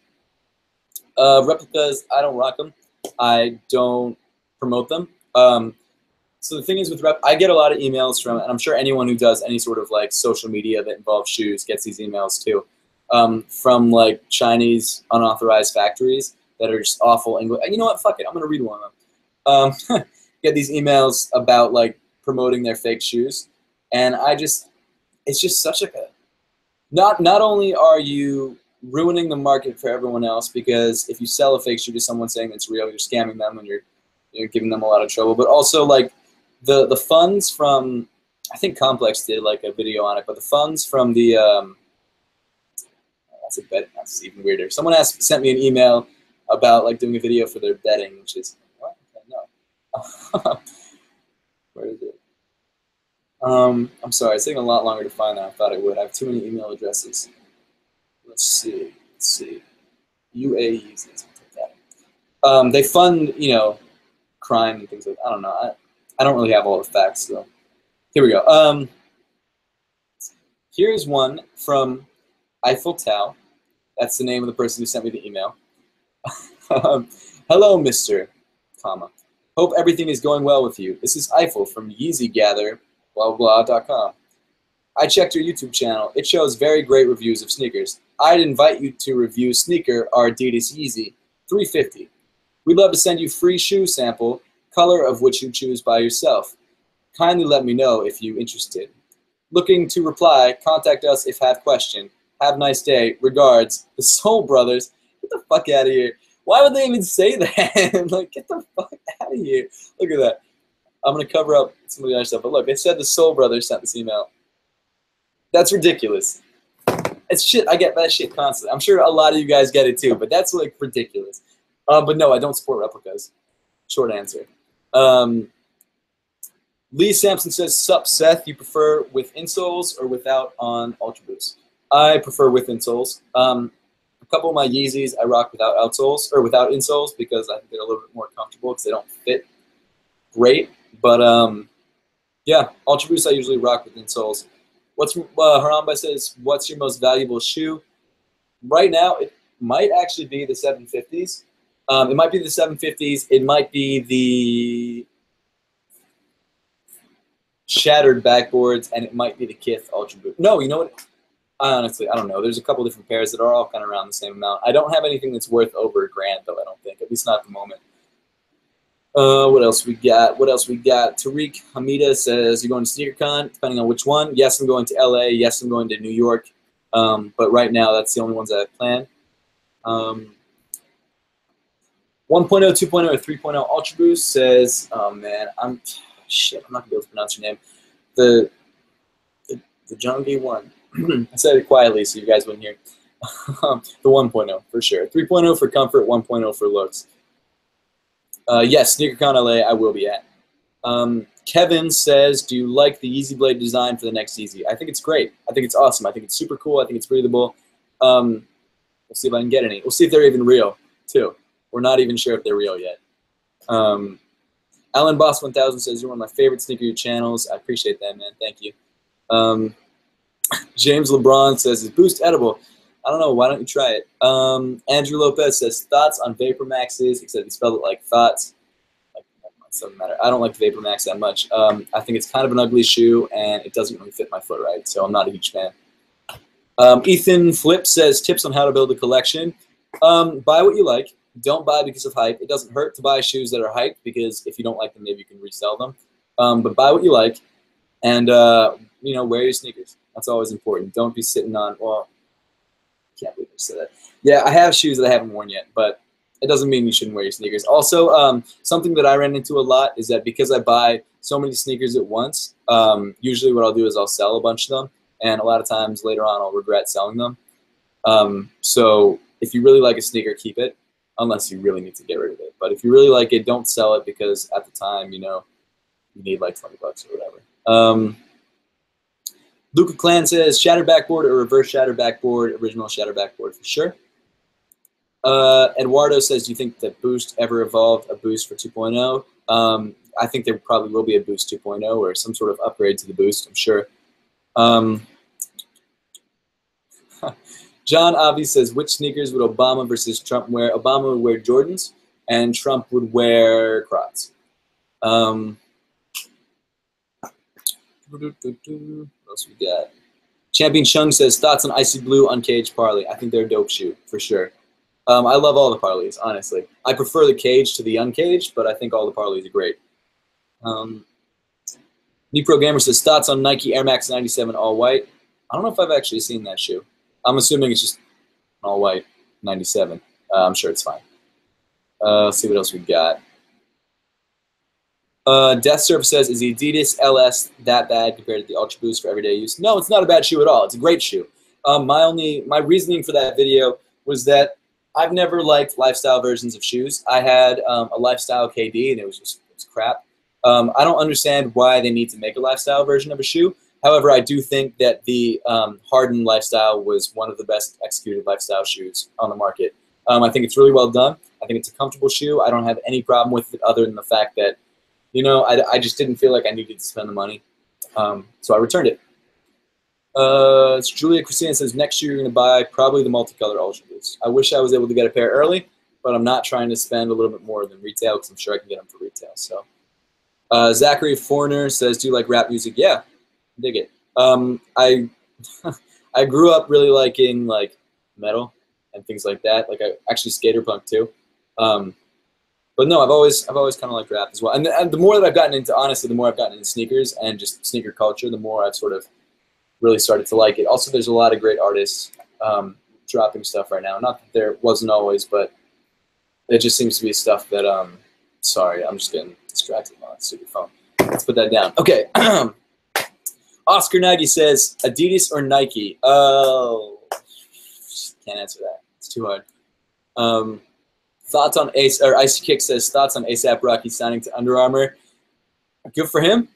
Replicas, I don't rock them. I don't promote them. So the thing is with I get a lot of emails from, and I'm sure anyone who does any sort of like social media that involves shoes gets these emails too, from like Chinese unauthorized factories that are just awful English. And you know what? Fuck it. I'm gonna read one of them. Get these emails about like promoting their fake shoes, and it's just such a not only are you ruining the market for everyone else, because if you sell a fake shoe to someone saying it's real, you're scamming them and you're giving them a lot of trouble. But also, like, the funds from, I think Complex did like a video on it, but the funds from the that's even weirder. Someone sent me an email about like doing a video for their betting, which is what? No. Where is it? I'm sorry, it's taking a lot longer to find than I thought it would. I have too many email addresses. Let's see. UAE. They fund, you know, crime and things like that. I don't know. I don't really have all the facts, though. Here we go. Here's one from Eiffel Tao. That's the name of the person who sent me the email. Hello, Mr. Comma. Hope everything is going well with you. This is Eiffel from YeezyGather, blah. I checked your YouTube channel. It shows very great reviews of sneakers. I'd invite you to review Sneaker, our Adidas Yeezy 350. We'd love to send you free shoe sample, color of which you choose by yourself. Kindly let me know if you're interested. Looking to reply, contact us if have question. Have a nice day. Regards, the Soul Brothers. Get the fuck out of here. Why would they even say that? Like, get the fuck out of here. Look at that. I'm going to cover up some of the other stuff. But look, it said the Soul Brothers sent this email. That's ridiculous. It's shit. I get that shit constantly. I'm sure a lot of you guys get it too, but that's like ridiculous. But no, I don't support replicas. Short answer. Lee Sampson says, "Sup, Seth? You prefer with insoles or without on Ultra Boost?" I prefer with insoles. A couple of my Yeezys I rock without outsoles or without insoles because I think they're a little bit more comfortable because they don't fit great. But yeah, Ultra Boost I usually rock with insoles. What's Haramba says, "What's your most valuable shoe?" Right now, it might actually be the 750s. It might be the 750s. It might be the Shattered backboards, and it might be the Kith Ultra Boost. No, you know what? Honestly, I don't know. There's a couple different pairs that are all kind of around the same amount. I don't have anything that's worth over $1,000 though. I don't think, at least not at the moment. What else we got? Tariq Hamida says, "You're going to SneakerCon, depending on which one." Yes, I'm going to LA. Yes, I'm going to New York. But right now, that's the only ones I have planned. 1.0, 2.0, or 3.0 Ultra Boost says, "Oh man, I'm not gonna be able to pronounce your name. The Jungi one." I said it quietly so you guys wouldn't hear. The 1.0 for sure. 3.0 for comfort. 1.0 for looks. Yes, SneakerCon LA, I will be at. Kevin says, "Do you like the Yeezy Blade design for the next Yeezy?" I think it's great. I think it's awesome. I think it's super cool. I think it's breathable. We'll see if I can get any. We'll see if they're even real, too. We're not even sure if they're real yet. Alan Boss 1000 says, "You're one of my favorite sneaker channels." I appreciate that, man. Thank you. James LeBron says, "Is Boost edible?" I don't know. Why don't you try it? Andrew Lopez says, "Thoughts on Vapor Maxes?" Except he spelled it like thoughts. Like, it doesn't matter. I don't like Vapor Max that much. I think it's kind of an ugly shoe, and it doesn't really fit my foot right, so I'm not a huge fan. Ethan Flip says, "Tips on how to build a collection." Buy what you like. Don't buy because of hype. It doesn't hurt to buy shoes that are hyped because if you don't like them, maybe you can resell them. But buy what you like, and you know, wear your sneakers. That's always important. Don't be sitting on, well, I can't believe I said that. Yeah, I have shoes that I haven't worn yet, but it doesn't mean you shouldn't wear your sneakers. Also, something that I ran into a lot is that because I buy so many sneakers at once, usually what I'll do is I'll sell a bunch of them, and a lot of times later on I'll regret selling them. So if you really like a sneaker, keep it, unless you really need to get rid of it. But if you really like it, don't sell it because at the time, you know, you need like 20 bucks or whatever. Luca Clan says, "Shatter backboard or reverse shatter backboard?" Original shatter backboard for sure. Eduardo says, "Do you think that Boost ever evolved a Boost for 2.0? I think there probably will be a Boost 2.0 or some sort of upgrade to the Boost, I'm sure. John Avi says, "Which sneakers would Obama versus Trump wear?" Obama would wear Jordans, and Trump would wear Crocs. What else we got? Champion Chung says, "Thoughts on Icy Blue Uncaged Parley?" I think they're a dope shoe, for sure. I love all the Parleys, honestly. I prefer the caged to the uncaged, but I think all the Parleys are great. Nepro Gamer says, "Thoughts on Nike Air Max 97 all white?" I don't know if I've actually seen that shoe. I'm assuming it's just all white 97. I'm sure it's fine. Let's see what else we got. Death Surf says, "Is the Adidas LS that bad compared to the Ultra Boost for everyday use?" No, it's not a bad shoe at all. It's a great shoe. My reasoning for that video was that I've never liked lifestyle versions of shoes. I had a lifestyle KD, and it was crap. I don't understand why they need to make a lifestyle version of a shoe. However, I do think that the Harden lifestyle was one of the best executed lifestyle shoes on the market. I think it's really well done. I think it's a comfortable shoe. I don't have any problem with it other than the fact that, you know, I just didn't feel like I needed to spend the money. So I returned it. Julia Christina says, "Next year you're going to buy probably the multicolored Ultra Boost." I wish I was able to get a pair early, but I'm not trying to spend a little bit more than retail because I'm sure I can get them for retail. So Zachary Foreigner says, "Do you like rap music?" Yeah, dig it. I I grew up really liking like metal and things like that. Like I actually skater punk too. But no, I've always kind of liked rap as well. And the more that I've gotten into, honestly, the more I've gotten into sneakers and just sneaker culture, the more I've sort of really started to like it. Also, there's a lot of great artists dropping stuff right now. Not that there wasn't always, but it just seems to be stuff that sorry, I'm just getting distracted on a stupid phone. Let's put that down. Okay. Oscar Nagy says, "Adidas or Nike?" Oh, can't answer that. It's too hard. Thoughts on Icy Kick says, "Thoughts on ASAP Rocky signing to Under Armour?" Good for him.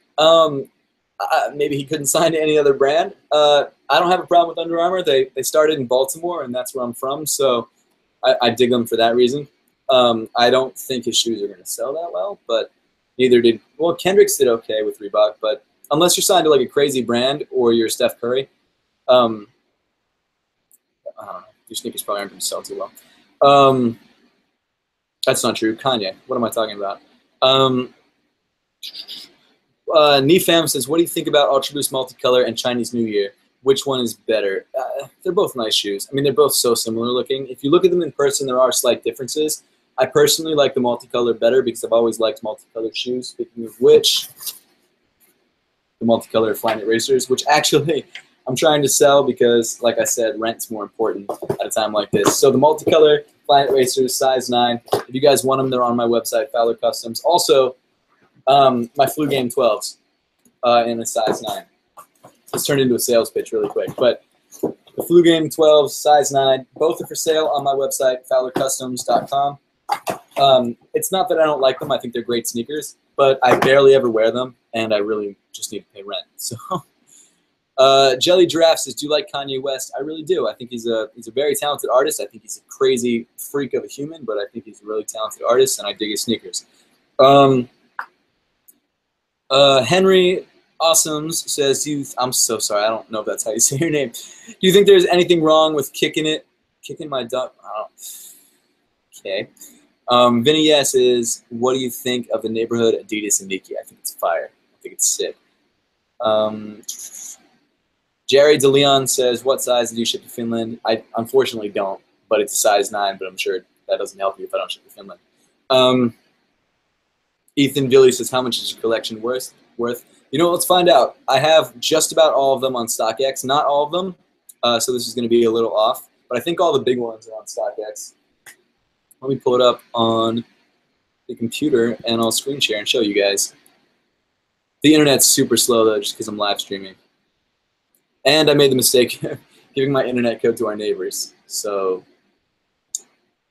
Maybe he couldn't sign to any other brand. I don't have a problem with Under Armour. They started in Baltimore, and that's where I'm from, so I dig them for that reason. I don't think his shoes are going to sell that well, but neither did, well, Kendricks did okay with Reebok, but unless you're signed to like a crazy brand or you're Steph Curry, I don't know, your sneakers probably aren't going to sell too well. That's not true. Kanye, what am I talking about? Nifam says, what do you think about Ultra Boost Multicolor and Chinese New Year? Which one is better? They're both nice shoes. I mean, they're both so similar looking. If you look at them in person, there are slight differences. I personally like the multicolor better because I've always liked multicolored shoes. Speaking of which, the multicolor Flyknit racers, which actually I'm trying to sell because, like I said, rent's more important at a time like this. So the multicolor Flyknit racers, size 9. If you guys want them, they're on my website, Fowler Customs. Also, my Flu Game 12s in a size 9. Let's turn into a sales pitch really quick. But the Flu Game 12s, size 9, both are for sale on my website, fowlercustoms.com. It's not that I don't like them. I think they're great sneakers, but I barely ever wear them, and I really just need to pay rent. So, Jelly Giraffe says, do you like Kanye West? I really do. I think he's a very talented artist. I think he's a crazy freak of a human, but I think he's a really talented artist, and I dig his sneakers. Henry Awesomes says, I'm so sorry. I don't know if that's how you say your name. Do you think there's anything wrong with kicking my duck? Okay. Vinny Yes is, what do you think of the neighborhood Adidas and Nike? I think it's fire. I think it's sick. Jerry DeLeon says, what size do you ship to Finland? I unfortunately don't, but it's a size 9, but I'm sure that doesn't help you if I don't ship to Finland. Ethan Billy says, how much is your collection worth? You know, let's find out. I have just about all of them on StockX. Not all of them, so this is going to be a little off. But I think all the big ones are on StockX. Let me pull it up on the computer, and I'll screen share and show you guys. The internet's super slow, though, just because I'm live streaming. And I made the mistake of giving my internet code to our neighbors. So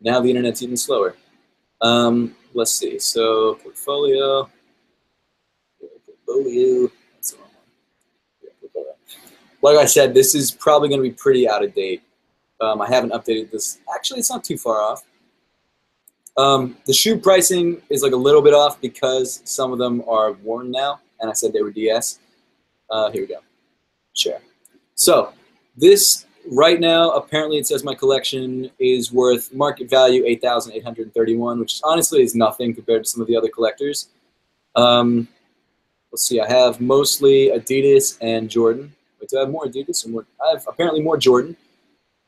now the internet's even slower. Let's see. So portfolio. That's the wrong one. Like I said, this is probably going to be pretty out of date. I haven't updated this. Actually, it's not too far off. The shoe pricing is like a little bit off because some of them are worn now, and I said they were DS. Here we go. Share. So this right now, apparently it says my collection is worth market value $8,831, which honestly is nothing compared to some of the other collectors. Let's see, I have mostly Adidas and Jordan. Wait, do I have more Adidas or more? I have apparently more Jordan.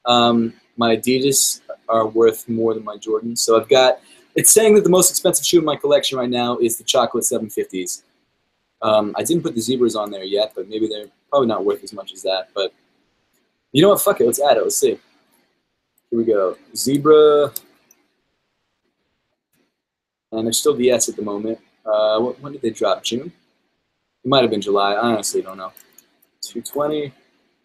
My Adidas are worth more than my Jordan. So I've got, it's saying that the most expensive shoe in my collection right now is the chocolate 750s. I didn't put the zebras on there yet, but maybe they're probably not worth as much as that. But you know what? Fuck it. Let's add it. Let's see. Here we go. Zebra. And they're still DS at the moment. When did they drop? June? It might have been July. I honestly don't know. 220.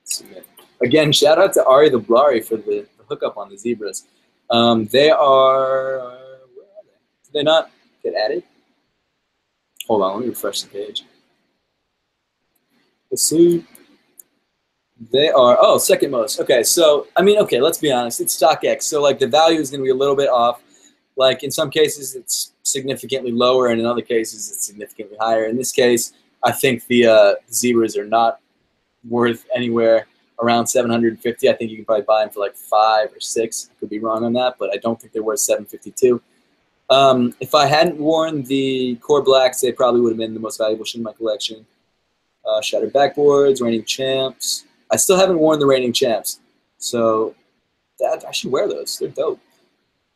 Submit. Again, shout out to Ari the Blari for the hookup on the zebras. They are, where are they? Did they not get added? Hold on, let me refresh the page. Let's see. They are, oh, second most. Okay, so, I mean, okay, let's be honest. It's StockX, so, like, the value is going to be a little bit off. Like, in some cases, it's significantly lower, and in other cases, it's significantly higher. In this case, I think the zebras are not worth anywhere around 750. I think you can probably buy them for, like, 5 or 6. I could be wrong on that, but I don't think they're worth 752. If I hadn't worn the Core Blacks, they probably would have been the most valuable shoe in my collection. Shattered Backboards, Reigning Champs. I still haven't worn the Reigning Champs, so I should wear those. They're dope.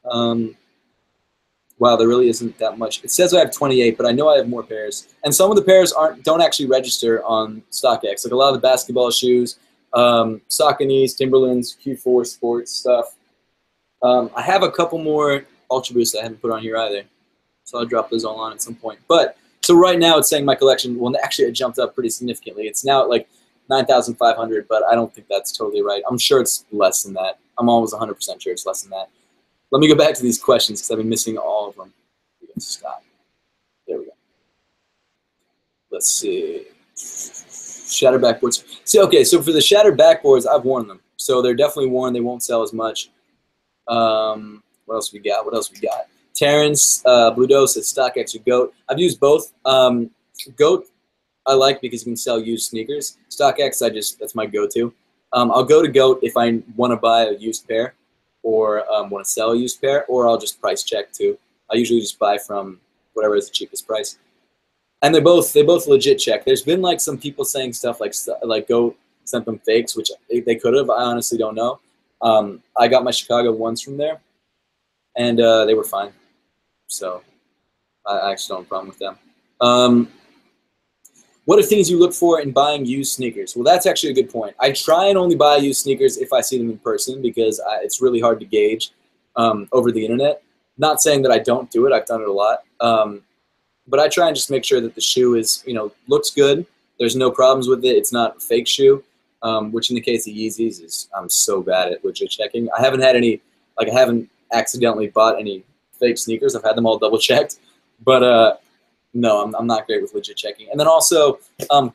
Wow, there really isn't that much. It says I have 28, but I know I have more pairs. And some of the pairs don't actually register on StockX. Like a lot of the basketball shoes, Sauconys, Timberlands, Q4 Sports stuff. I have a couple more Ultra Boosts I haven't put on here either. So I'll drop those all on at some point. But so right now it's saying my collection, well, actually it jumped up pretty significantly. It's now at like 9,500, but I don't think that's totally right. I'm sure it's less than that. I'm almost 100% sure it's less than that. Let me go back to these questions because I've been missing all of them. Stop. There we go. let's see. Shattered backboards. See, okay, so for the shattered backboards, I've worn them. So they're definitely worn. They won't sell as much. What else we got? What else we got? Terrence, Blue Dose says StockX or GOAT. I've used both. GOAT I like because you can sell used sneakers. StockX, that's my go-to. I'll go to GOAT if I want to buy a used pair or want to sell a used pair, or I'll just price check too. I usually just buy from whatever is the cheapest price. And they both legit check. There's been like some people saying stuff like GOAT sent them fakes, which they could have. I honestly don't know. I got my Chicago ones from there, and they were fine. So I actually don't have a problem with them. What are things you look for in buying used sneakers? Well, that's actually a good point. I try and only buy used sneakers if I see them in person because it's really hard to gauge over the internet. Not saying that I don't do it. I've done it a lot. But I try and just make sure that the shoe is, looks good. There's no problems with it. It's not a fake shoe, which in the case of Yeezys I'm so bad at legit checking. I haven't had any, I haven't accidentally bought any fake sneakers. I've had them all double checked. But no, I'm not great with legit checking. And then also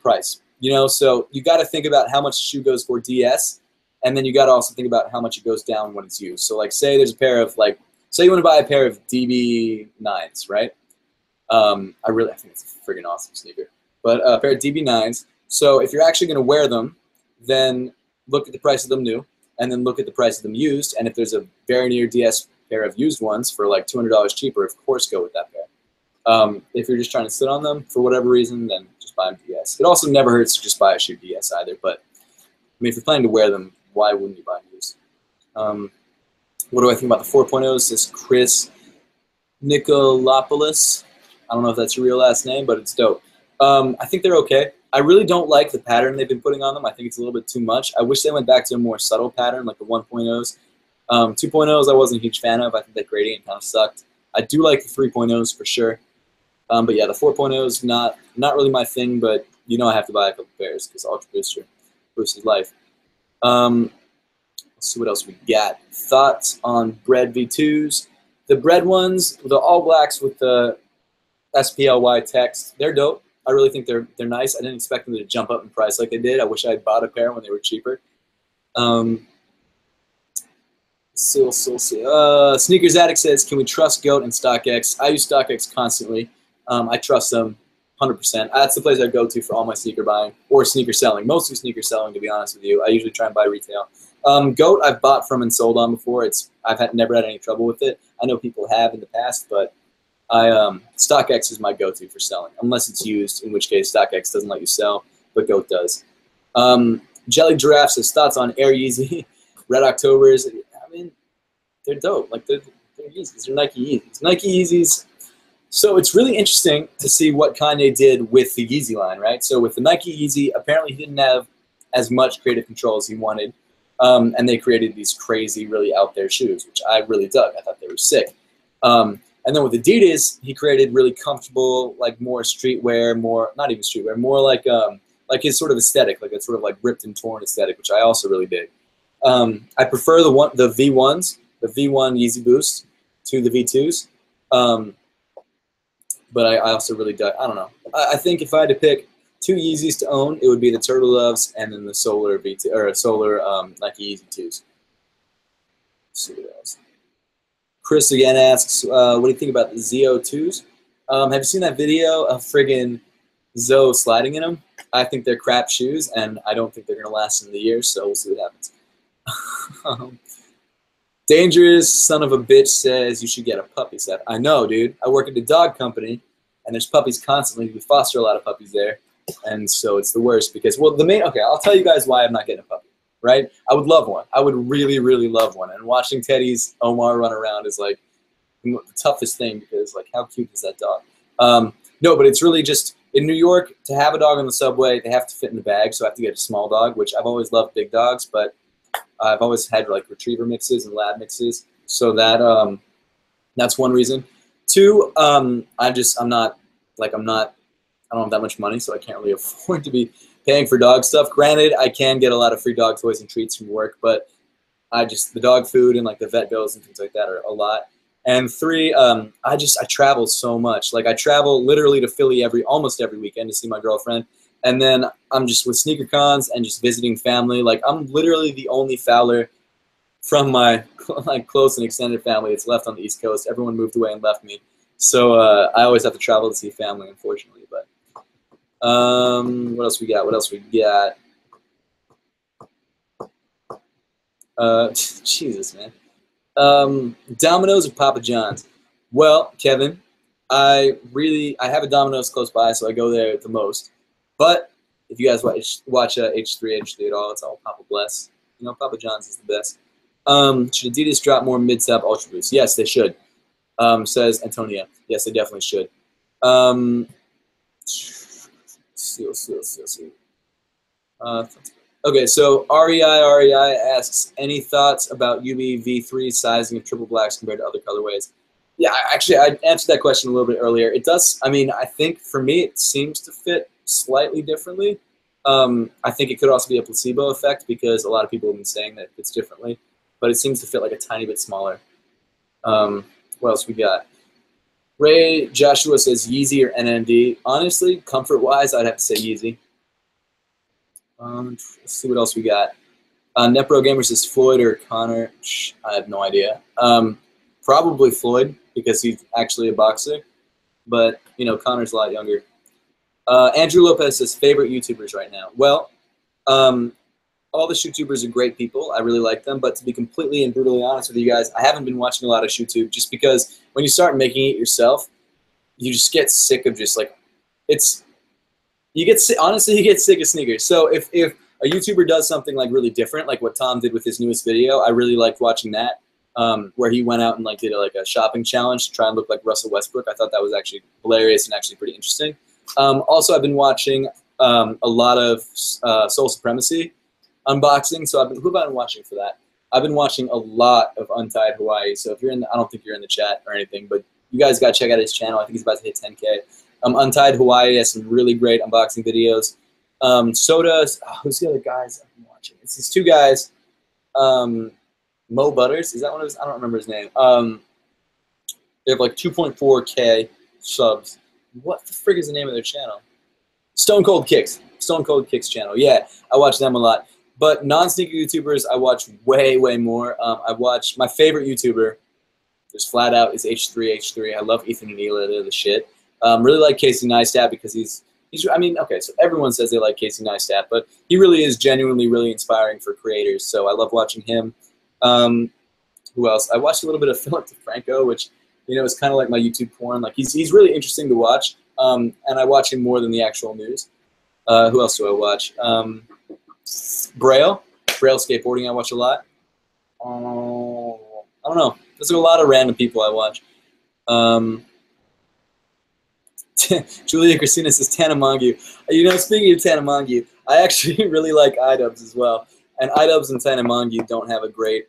price. So you got to think about how much a shoe goes for DS, and then you got to also think about how much it goes down when it's used. So say there's a pair of say you want to buy a pair of DB9s, right? I think it's a friggin' awesome sneaker. But a pair of DB9s. So if you're actually going to wear them, then look at the price of them new, and then look at the price of them used. And if there's a very near DS pair of used ones for like $200 cheaper, of course go with that pair. If you're just trying to sit on them for whatever reason, then just buy them DS. It also never hurts to just buy a shoe DS either. But if you're planning to wear them, why wouldn't you buy them used? What do I think about the 4.0s? This Chris Nicolopoulos. I don't know if that's your real last name, but it's dope. I think they're okay. I really don't like the pattern they've been putting on them. I think it's a little bit too much. I wish they went back to a more subtle pattern like the 1.0s. 2.0s I wasn't a huge fan of. I think that gradient kind of sucked. I do like the 3.0s for sure. But yeah, the 4.0s not really my thing, but I have to buy a couple pairs because Ultra Booster boosts life. Let's see what else we got. Thoughts on bread V2s. The bread ones, the all blacks with the SPLY text, they're dope. I really think they're nice. I didn't expect them to jump up in price like they did. I wish I had bought a pair when they were cheaper. Sneakers Addict says, can we trust GOAT and StockX? I use StockX constantly. I trust them 100%. That's the place I go to for all my sneaker buying or sneaker selling. Mostly sneaker selling, to be honest with you. I usually try and buy retail. GOAT I've bought from and sold on before. I've never had any trouble with it. I know people have in the past, but StockX is my go-to for selling, unless it's used, in which case StockX doesn't let you sell, but GOAT does. Jelly Giraffe says, thoughts on Air Yeezy, Red Octobers. I mean, they're dope. They're Yeezys. They're Nike Yeezys. Nike Yeezys. So it's really interesting to see what Kanye did with the Yeezy line, right? So with the Nike Yeezy, apparently he didn't have as much creative control as he wanted, and they created these crazy, really out there shoes, which I really dug. I thought they were sick. And then with Adidas, he created really comfortable, more streetwear, not even streetwear, more like his sort of aesthetic, that sort of ripped and torn aesthetic, which I also really dig. I prefer the V1s, the V1 Yeezy Boost to the V2s. But I also really dig. I don't know. I think if I had to pick two Yeezys to own, it would be the Turtle Doves and then the Solar V2 or Solar Nike Yeezy 2s. Let's see what else. Chris again asks, what do you think about the ZO2s? Have you seen that video of friggin' Zoe sliding in them? I think they're crap shoes, and I don't think they're going to last in the year, so we'll see what happens. Dangerous son of a bitch says you should get a puppy, Seth. I know, dude. I work at a dog company, and there's puppies constantly. We foster a lot of puppies there, and so it's the worst because, okay, I'll tell you guys why I'm not getting a puppy. Right? I would love one. I would really, really love one. And watching Teddy's Omar run around is the toughest thing because how cute is that dog? No, but it's really just in New York to have a dog on the subway, they have to fit in the bag, so I have to get a small dog, which I've always loved big dogs, but I've always had retriever mixes and lab mixes, so that that's one reason. Two, I don't have that much money, so I can't really afford to be paying for dog stuff. Granted, I can get a lot of free dog toys and treats from work, but the dog food and the vet bills and things like that are a lot. And 3, I travel so much. Like I travel literally to Philly almost every weekend to see my girlfriend. And then I'm just with sneaker cons and just visiting family. Like I'm literally the only Fowler from my like close and extended family that's left on the East Coast. Everyone moved away and left me. So I always have to travel to see family, unfortunately. But what else we got? What else we got? Jesus, man. Domino's or Papa John's? Well, Kevin, I have a Domino's close by, so I go there the most. But if you guys watch H3 at all, it's all Papa Bless. You know, Papa John's is the best. Should Adidas drop more mid-top Ultra Boosts? Yes, they should. Says Antonia. Yes, they definitely should. See. Okay, so REI asks, any thoughts about Yume V3 sizing of triple blacks compared to other colorways? Yeah, actually, I answered that question a little bit earlier. It does, I mean, I think for me it seems to fit slightly differently. I think it could also be a placebo effect because a lot of people have been saying that it fits differently, but it seems to fit like a tiny bit smaller. What else we got? Ray Joshua says Yeezy or NMD. Honestly, comfort-wise, I'd have to say Yeezy. Let's see what else we got. Nepro Gamer says Floyd or Connor. I have no idea. Probably Floyd because he's actually a boxer, but you know Connor's a lot younger. Andrew Lopez says favorite YouTubers right now. Well, all the YouTubers are great people. I really like them, but to be completely and brutally honest with you guys, I haven't been watching a lot of YouTube just because when you start making it yourself, you just get sick of just like honestly, you get sick of sneakers. So if a YouTuber does something like really different, like what Tom did with his newest video, I really liked watching that, where he went out and like did a shopping challenge to try and look like Russell Westbrook. I thought that was actually hilarious and actually pretty interesting. Also, I've been watching a lot of Soul Supremacy unboxing. So who have I been watching for that? I've been watching a lot of Untied Hawaii. So if you're in, I don't think you're in the chat or anything, but you guys got to check out his channel. I think he's about to hit 10K. Untied Hawaii has some really great unboxing videos. Soda, who's the other guys I've been watching? It's these two guys. Mo Butters, is that one of his? I don't remember his name. They have like 2.4K subs. What the frig is the name of their channel? Stone Cold Kicks. Stone Cold Kicks channel. Yeah, I watch them a lot. But non-sneaker YouTubers, I watch way, way more. I watch my favorite YouTuber, just flat out, is H3. I love Ethan and Hila. They're the shit. Really like Casey Neistat because he's. I mean, okay, so everyone says they like Casey Neistat, but he really is genuinely really inspiring for creators. So I love watching him. Who else? I watched a little bit of Philip DeFranco, which you know is kind of like my YouTube porn. Like he's really interesting to watch, and I watch him more than the actual news. Who else do I watch? Braille skateboarding. I watch a lot. I don't know. There's a lot of random people I watch. Julia Christina says Tanamongu. You know, speaking of Tanamongu, I actually really like iDubbbz as well. And iDubbbz and Tanamongu don't have a great.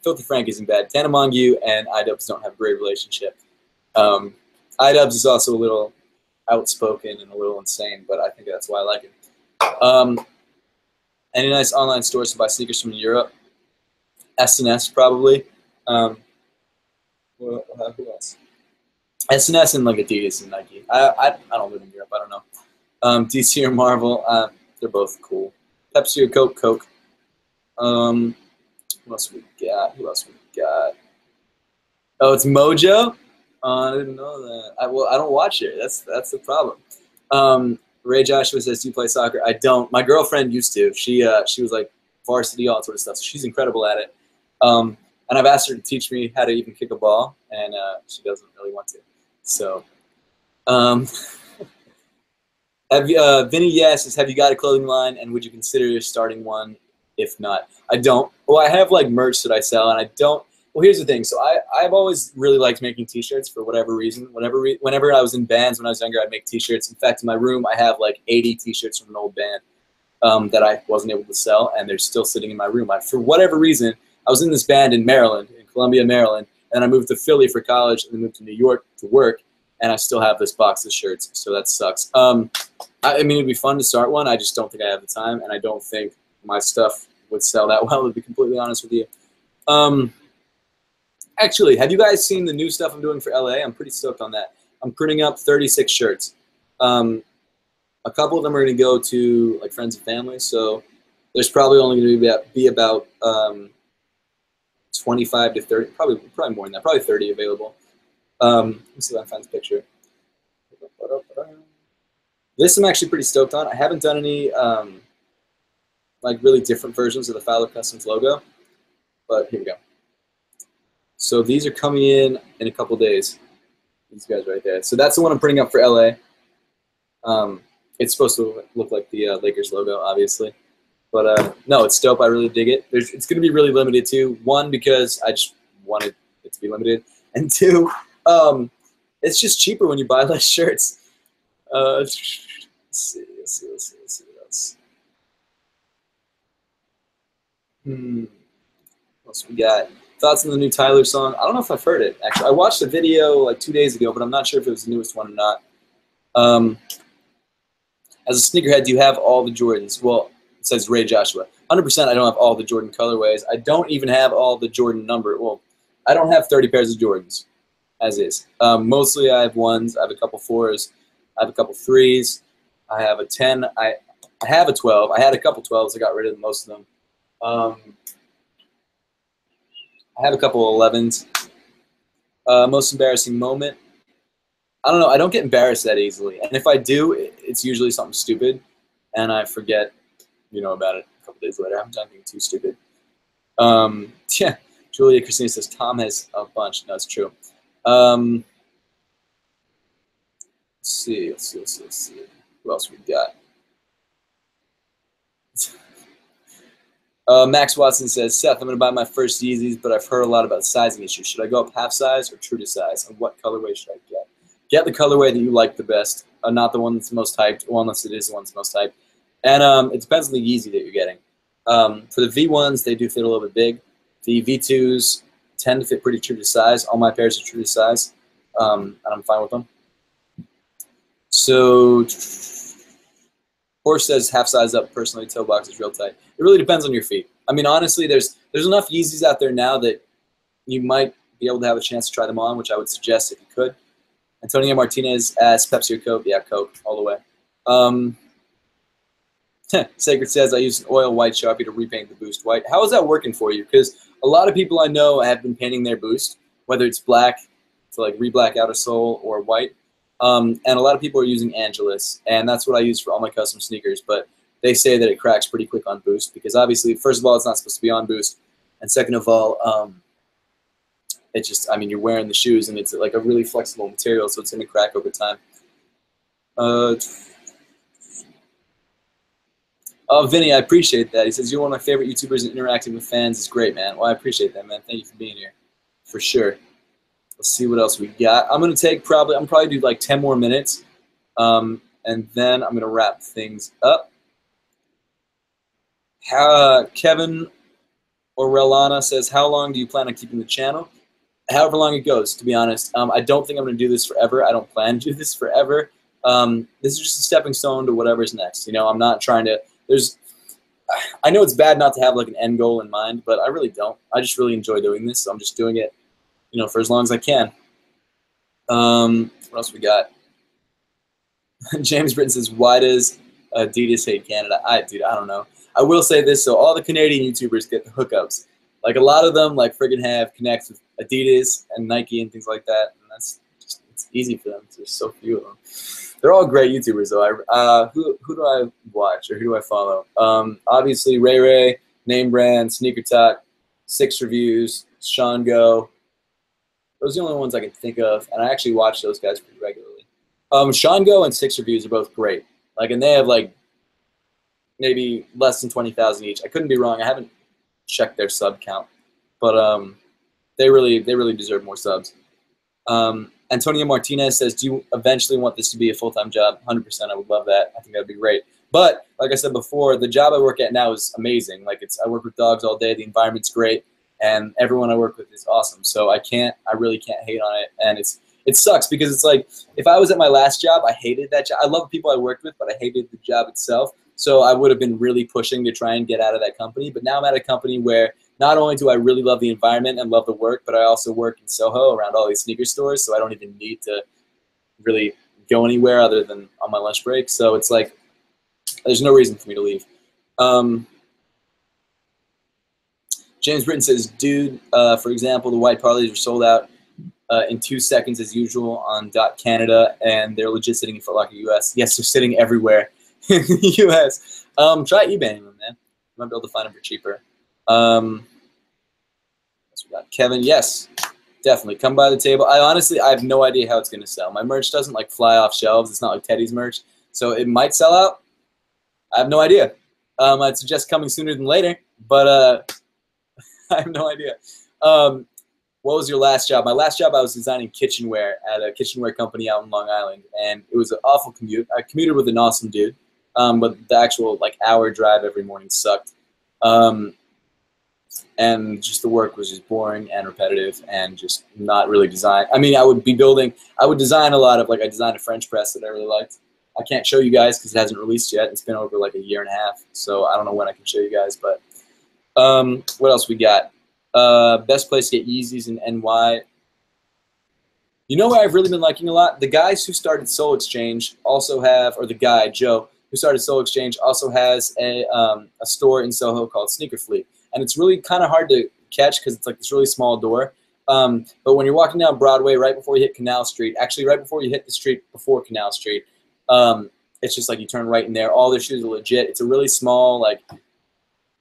Filthy Frank isn't bad. Tanamongu and iDubbbz don't have a great relationship. iDubbbz is also a little outspoken and a little insane, but I think that's why I like it. Any nice online stores to buy sneakers from Europe? S&S probably. Who else? S&S and like Adidas and Nike. I don't live in Europe. I don't know. DC or Marvel. They're both cool. Pepsi or Coke? Coke. What else we got? Who else we got? Oh, it's Mojo. I didn't know that. I don't watch it. That's the problem. Ray Joshua says, "Do you play soccer?" I don't. My girlfriend used to. She was like varsity, all that sort of stuff. So she's incredible at it. And I've asked her to teach me how to even kick a ball, and she doesn't really want to. So, Vinny Yes says, "Have you got a clothing line, and would you consider starting one? If not, I don't. Well, I have like merch that I sell, and I don't. Well, here's the thing. So I've always really liked making T-shirts for whatever reason. Whenever I was in bands when I was younger, I'd make T-shirts. In fact, in my room, I have like 80 T-shirts from an old band that I wasn't able to sell, and they're still sitting in my room. For whatever reason, I was in this band in Maryland, in Columbia, Maryland, and I moved to Philly for college, and then moved to New York to work, and I still have this box of shirts, so that sucks. I mean, it'd be fun to start one. I just don't think I have the time, and I don't think my stuff would sell that well, to be completely honest with you. Actually, have you guys seen the new stuff I'm doing for LA? I'm pretty stoked on that. I'm printing up 36 shirts. A couple of them are going to go to like friends and family, so there's probably only going to be about 25 to 30, probably more than that, probably 30 available. Let's see if I can find this picture. This I'm actually pretty stoked on. I haven't done any like really different versions of the Fowler Customs logo, but here we go. So these are coming in a couple days. These guys right there. So that's the one I'm printing up for LA. It's supposed to look like the Lakers logo, obviously. But no, it's dope. I really dig it. It's going to be really limited too. One, because I just wanted it to be limited. And two, it's just cheaper when you buy less shirts. Let's see what else. What else we got? Thoughts on the new Tyler song? I don't know if I've heard it, actually. I watched a video like 2 days ago, but I'm not sure if it was the newest one or not. As a sneakerhead, do you have all the Jordans? Well, it says Ray Joshua. 100% I don't have all the Jordan colorways. I don't even have all the Jordan number. Well, I don't have 30 pairs of Jordans, as is. Mostly I have ones. I have a couple fours. I have a couple threes. I have a 10. I have a 12. I had a couple 12s. I got rid of most of them. I have a couple 11s. Most embarrassing moment. I don't know. I don't get embarrassed that easily. And if I do, it's usually something stupid. And I forget, about it a couple days later. I haven't done anything too stupid. Yeah. Julia Christina says, Tom has a bunch. No, it's true. Let's see. Who else we got? Max Watson says, Seth, I'm going to buy my first Yeezys, but I've heard a lot about sizing issues. Should I go up half size or true to size? And what colorway should I get? Get the colorway that you like the best, not the one that's most hyped, well, unless it is the one that's most hyped. And it depends on the Yeezy that you're getting. For the V1s, they do fit a little bit big. The V2s tend to fit pretty true to size. All my pairs are true to size, and I'm fine with them. So, Horse says half size up. Personally, toe box is real tight. It really depends on your feet. I mean, honestly, there's enough Yeezys out there now that you might be able to have a chance to try them on, which I would suggest if you could. Antonio Martinez asks, Pepsi or Coke? Yeah, Coke, all the way. Sacred says, I use an oil white Sharpie to repaint the Boost white. How is that working for you? Because a lot of people I know have been painting their Boost, whether it's black to like re-black outer sole or white. And a lot of people are using Angelus, and that's what I use for all my custom sneakers. But they say that it cracks pretty quick on Boost because obviously, first of all, it's not supposed to be on Boost. And second of all, it just, I mean, you're wearing the shoes, and it's like a really flexible material, so it's going to crack over time. Oh, Vinny, I appreciate that. He says, you're one of my favorite YouTubers, and interacting with fans is great, man. Well, I appreciate that, man. Thank you for being here, for sure. Let's see what else we got. I'm going to probably do like 10 more minutes, and then I'm going to wrap things up. Kevin Orellana says, how long do you plan on keeping the channel? However long it goes, to be honest. I don't think I'm going to do this forever. I don't plan to do this forever. This is just a stepping stone to whatever's next. I'm not trying to, I know it's bad not to have like an end goal in mind, but I really don't. I just really enjoy doing this, so I'm just doing it, for as long as I can. What else we got? James Britton says, why does Adidas hate Canada? Dude, I don't know. I will say this, so all the Canadian YouTubers get the hookups. Like a lot of them like friggin' have connects with Adidas and Nike and things like that, and that's just, it's easy for them. There's so few of them. They're all great YouTubers though. Who do I watch or who do I follow? Obviously Ray Ray, Name Brand, Sneaker Talk, Six Reviews, Sean Go. Those are the only ones I can think of, and I actually watch those guys pretty regularly. Sean Go and Six Reviews are both great. Like, and they have like maybe less than 20,000 each. I couldn't be wrong. I haven't checked their sub count, but they really deserve more subs. Antonio Martinez says, do you eventually want this to be a full-time job? 100%. I would love that. I think that would be great. But like I said before, the job I work at now is amazing. Like I work with dogs all day. The environment's great, and everyone I work with is awesome. So I really can't hate on it. And it sucks because it's like if I was at my last job, I hated that job. I love the people I worked with, but I hated the job itself. So I would have been really pushing to try and get out of that company. But now I'm at a company where not only do I really love the environment and love the work, but I also work in Soho around all these sneaker stores, so I don't even need to really go anywhere other than on my lunch break. So it's like there's no reason for me to leave. James Britton says, dude, for example, the white parlays are sold out in 2 seconds as usual on .Canada, and they're legit sitting in Foot Locker US. Yes, they're sitting everywhere in the US. Try eBaying them, man. You might be able to find them for cheaper. We got Kevin, yes, definitely. Come by the table. I have no idea how it's going to sell. My merch doesn't like fly off shelves. It's not like Teddy's merch. So it might sell out. I have no idea. I'd suggest coming sooner than later, but I have no idea. What was your last job? My last job, I was designing kitchenware at a kitchenware company out in Long Island, and it was an awful commute. I commuted with an awesome dude, but the actual like hour drive every morning sucked. And just the work was just boring and repetitive and just not really designed. I mean, I would design a lot of, like, I designed a French press that I really liked. I can't show you guys because it hasn't released yet. It's been over like a year and a half, so I don't know when I can show you guys. But what else we got? Best place to get Yeezys in NY. You know what I've really been liking a lot? The guys who started Soul Exchange also have, or the guy, Joe, who started Soul Exchange also has a store in Soho called Sneaker Fleet. And it's really kind of hard to catch because it's like this really small door. But when you're walking down Broadway right before you hit Canal Street, actually right before you hit the street before Canal Street, it's just like you turn right in there. All their shoes are legit. It's a really small, like,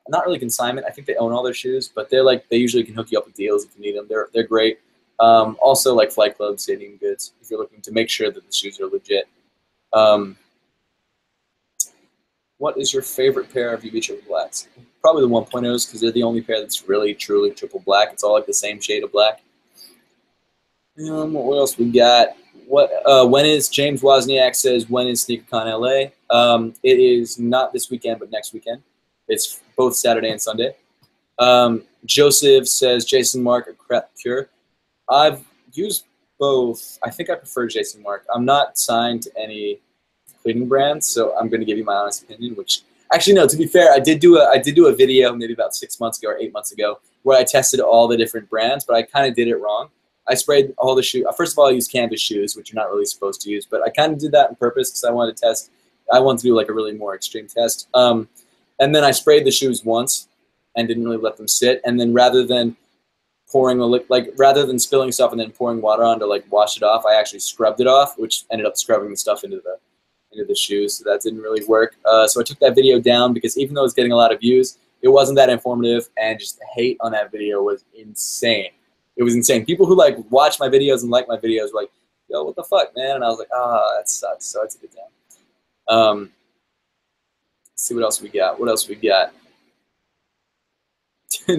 not really consignment. I think they own all their shoes, but they're like, they usually can hook you up with deals if you need them. They're great. Also like Flight Club, Stadium Goods, if you're looking to make sure that the shoes are legit. What is your favorite pair of UV Triple Blacks? Probably the 1.0s because they're the only pair that's really, truly triple black. It's all like the same shade of black. What else we got? When is James Wozniak says, when is SneakerCon LA? It is not this weekend, but next weekend. It's both Saturday and Sunday. Joseph says, Jason Mark or Crep Pure. I've used both. I think I prefer Jason Mark. I'm not signed to any cleaning brands, so I'm going to give you my honest opinion, which actually, no, to be fair, I did do a video maybe about 6 months ago or 8 months ago where I tested all the different brands, but I kind of did it wrong. I sprayed all the shoes. First of all, I used canvas shoes, which you're not really supposed to use, but I kind of did that on purpose because I wanted to test. I wanted to do like a really more extreme test. And then I sprayed the shoes once and didn't really let them sit. And then rather than spilling stuff and then pouring water on to like wash it off, I actually scrubbed it off, which ended up scrubbing the stuff into the shoes, so that didn't really work. So I took that video down because even though it's getting a lot of views, it wasn't that informative, and just the hate on that video was insane. It was insane. People who like watch my videos and like my videos were like, yo, what the fuck, man? And I was like, that sucks. So I took it down. Let's see what else we got.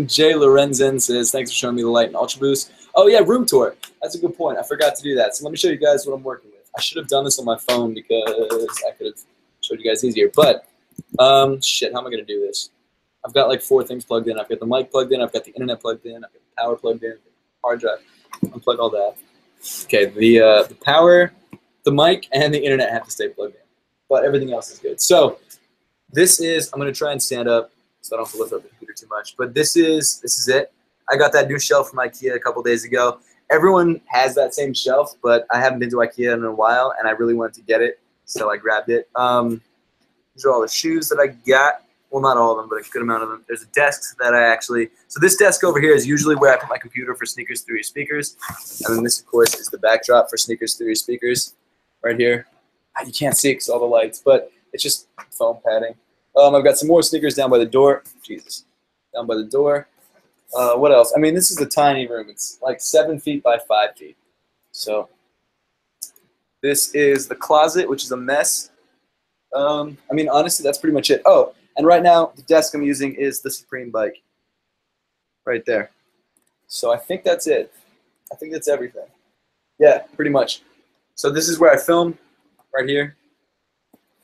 Jay Lorenzen says, thanks for showing me the light and Ultra Boost. Oh yeah, room tour. That's a good point. I forgot to do that. So let me show you guys what I'm working with. I should have done this on my phone because I could have showed you guys easier. But, shit, how am I going to do this? I've got like 4 things plugged in. I've got the mic plugged in. I've got the internet plugged in. I've got the power plugged in. Hard drive. Unplug all that. Okay, the power, the mic, and the internet have to stay plugged in. But everything else is good. So this is, I'm going to try and stand up so I don't have to lift up the computer too much. But this is it. I got that new shelf from IKEA a couple days ago. Everyone has that same shelf, but I haven't been to IKEA in a while, and I really wanted to get it, so I grabbed it. These are all the shoes that I got. Well, not all of them, but a good amount of them. There's a desk that I actually – so this desk over here is usually where I put my computer for Sneakers Through Your Speakers, and then this, of course, is the backdrop for Sneakers Through Your Speakers right here. You can't see it because all the lights, but it's just foam padding. I've got some more sneakers down by the door. Jesus. Down by the door. What else? I mean, this is a tiny room. It's like 7 feet by 5 feet. So this is the closet, which is a mess. I mean, honestly, that's pretty much it. Oh, and right now, the desk I'm using is the Supreme bike right there. So I think that's it. I think that's everything. Yeah, pretty much. So this is where I film, right here.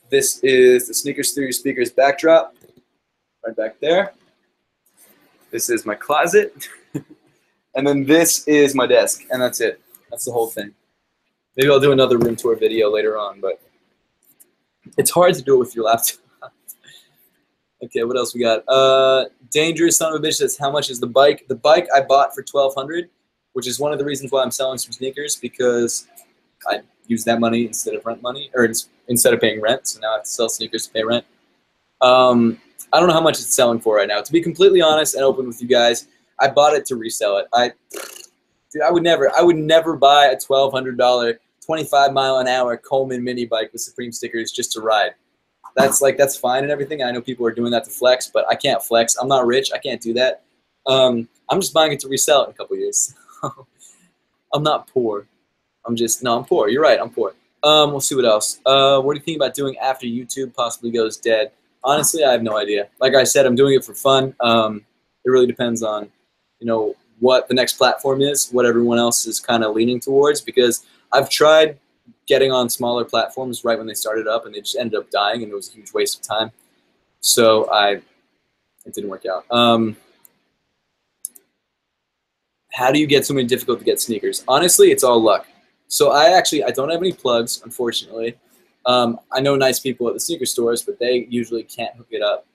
This is the Sneakers Through Your Speakers backdrop, right back there. This is my closet. And then this is my desk, and that's it. That's the whole thing. Maybe I'll do another room tour video later on, but it's hard to do it with your laptop. Okay, what else we got? Dangerous son of a bitch says, how much is the bike? The bike I bought for $1,200, which is one of the reasons why I'm selling some sneakers, because I use that money instead of rent money, or instead of paying rent. So now I have to sell sneakers to pay rent. I don't know how much it's selling for right now. To be completely honest and open with you guys, I bought it to resell it. Dude, I would never buy a $1,200 25-mile-an-hour Coleman mini bike with Supreme stickers just to ride. That's fine and everything. I know people are doing that to flex, but I can't flex. I'm not rich. I can't do that. I'm just buying it to resell it in a couple years. I'm not poor. I'm poor. You're right. I'm poor. We'll see what else. What do you think about doing after YouTube possibly goes dead? Honestly, I have no idea. Like I said, I'm doing it for fun. It really depends on, what the next platform is, what everyone else is kind of leaning towards, because I've tried getting on smaller platforms right when they started up, and they just ended up dying, and it was a huge waste of time. So it didn't work out. How do you get so many difficult to get sneakers? Honestly, it's all luck. So I don't have any plugs, unfortunately. I know nice people at the sneaker stores, but they usually can't hook it up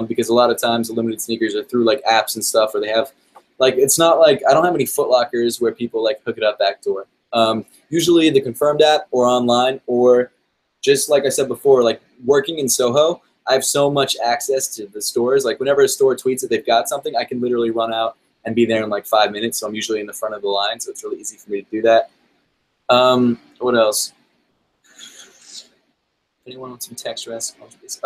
because a lot of times the limited sneakers are through like apps and stuff, or they have it's not like I don't have any Foot Lockers where people like hook it up backdoor. Usually the Confirmed app or online, or just like I said before, like working in Soho, I have so much access to the stores. Like whenever a store tweets that they've got something, I can literally run out and be there in like 5 minutes. So I'm usually in the front of the line, so it's really easy for me to do that. What else? Anyone want some text rest? Let's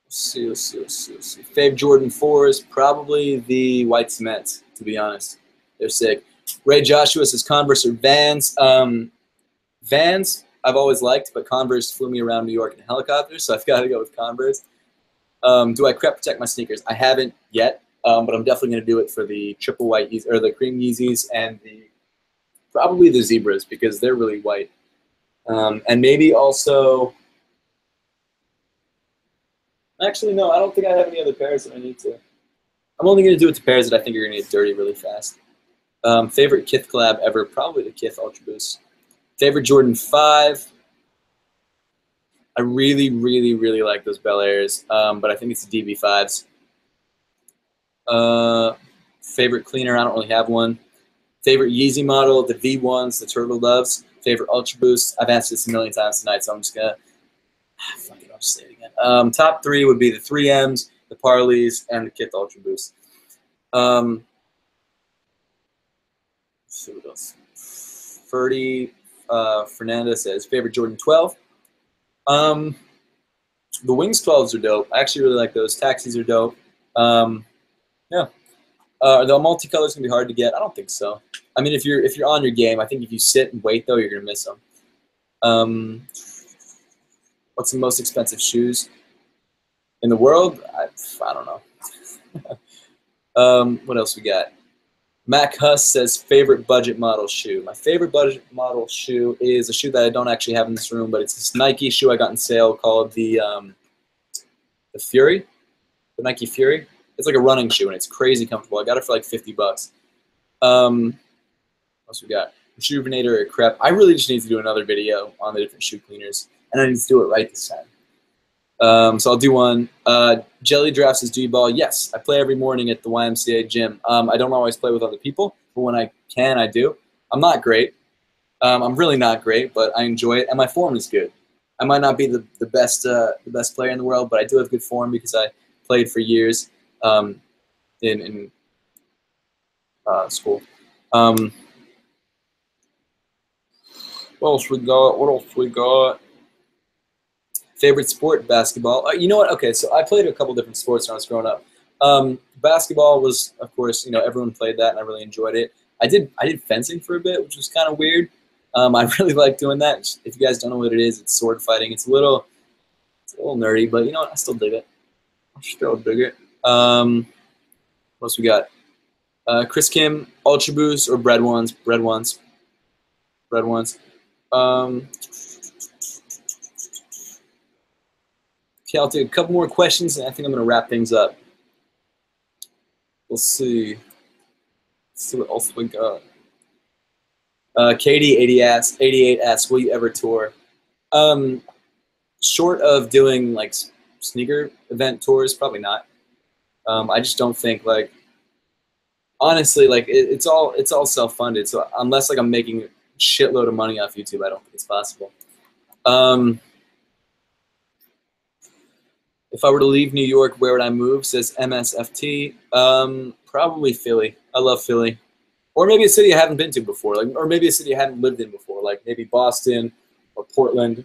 see. Fave Jordan 4s, probably the white cement, to be honest. They're sick. Ray Joshua says Converse or Vans. Vans I've always liked, but Converse flew me around New York in a helicopter, so I've got to go with Converse. Do I crep protect my sneakers? I haven't yet, but I'm definitely going to do it for the triple white Yeezys, or the cream Yeezys, and probably the zebras, because they're really white. And maybe also, actually, no, I don't think I have any other pairs that I need to. I'm only going to do it to pairs that I think are going to get dirty really fast. Favorite Kith collab ever? Probably the Kith Ultra Boost. Favorite Jordan 5? I really, really, really like those Bel Airs, but I think it's the DB5s. Favorite cleaner? I don't really have one. Favorite Yeezy model? The V1s, the Turtle Doves. Favorite Ultra Boost? I've answered this a million times tonight, so I'm just going to fuck it, I'll just say it again. Top 3 would be the 3Ms, the Parleys, and the Kith Ultra Boost. Let's see what else. Ferdy Fernandez says, favorite Jordan 12? The Wings 12s are dope. I actually really like those. Taxis are dope. Yeah. The multicolors can be hard to get. I don't think so. I mean, if you're on your game, I think if you sit and wait though, you're gonna miss them. What's the most expensive shoes in the world? I don't know. What else we got? Mac Huss says favorite budget model shoe. My favorite budget model shoe is a shoe that I don't actually have in this room, but it's this Nike shoe I got in sale called the Fury, the Nike Fury. It's like a running shoe, and it's crazy comfortable. I got it for like 50 bucks. What else we got? Rejuvenator or Crep. I really just need to do another video on the different shoe cleaners, and I need to do it right this time. So I'll do one. Jelly Draft says, do you ball? Yes, I play every morning at the YMCA gym. I don't always play with other people, but when I can, I do. I'm not great. I'm really not great, but I enjoy it, and my form is good. I might not be the best player in the world, but I do have good form because I played for years in school. What else we got? Favorite sport? Basketball. You know what? Okay, so I played a couple different sports when I was growing up. Basketball was, of course, everyone played that, and I really enjoyed it. I did fencing for a bit, which was kind of weird. I really like doing that. If you guys don't know what it is, it's sword fighting. It's a little nerdy, but you know what? I still dig it. What else we got? Chris Kim, Ultra Boost or Bread Ones? Bread Ones. Okay, I'll take a couple more questions, and I think I'm going to wrap things up. We'll see. Let's see what else we got. Katie88 asks, will you ever tour? short of doing like sneaker event tours, probably not. I just don't think like, honestly, like it's all self-funded. So unless like I'm making a shitload of money off YouTube, I don't think it's possible. If I were to leave New York, where would I move? Says MSFT. Probably Philly. I love Philly. Or maybe a city I haven't been to before, like, or maybe a city I haven't lived in before, like maybe Boston or Portland.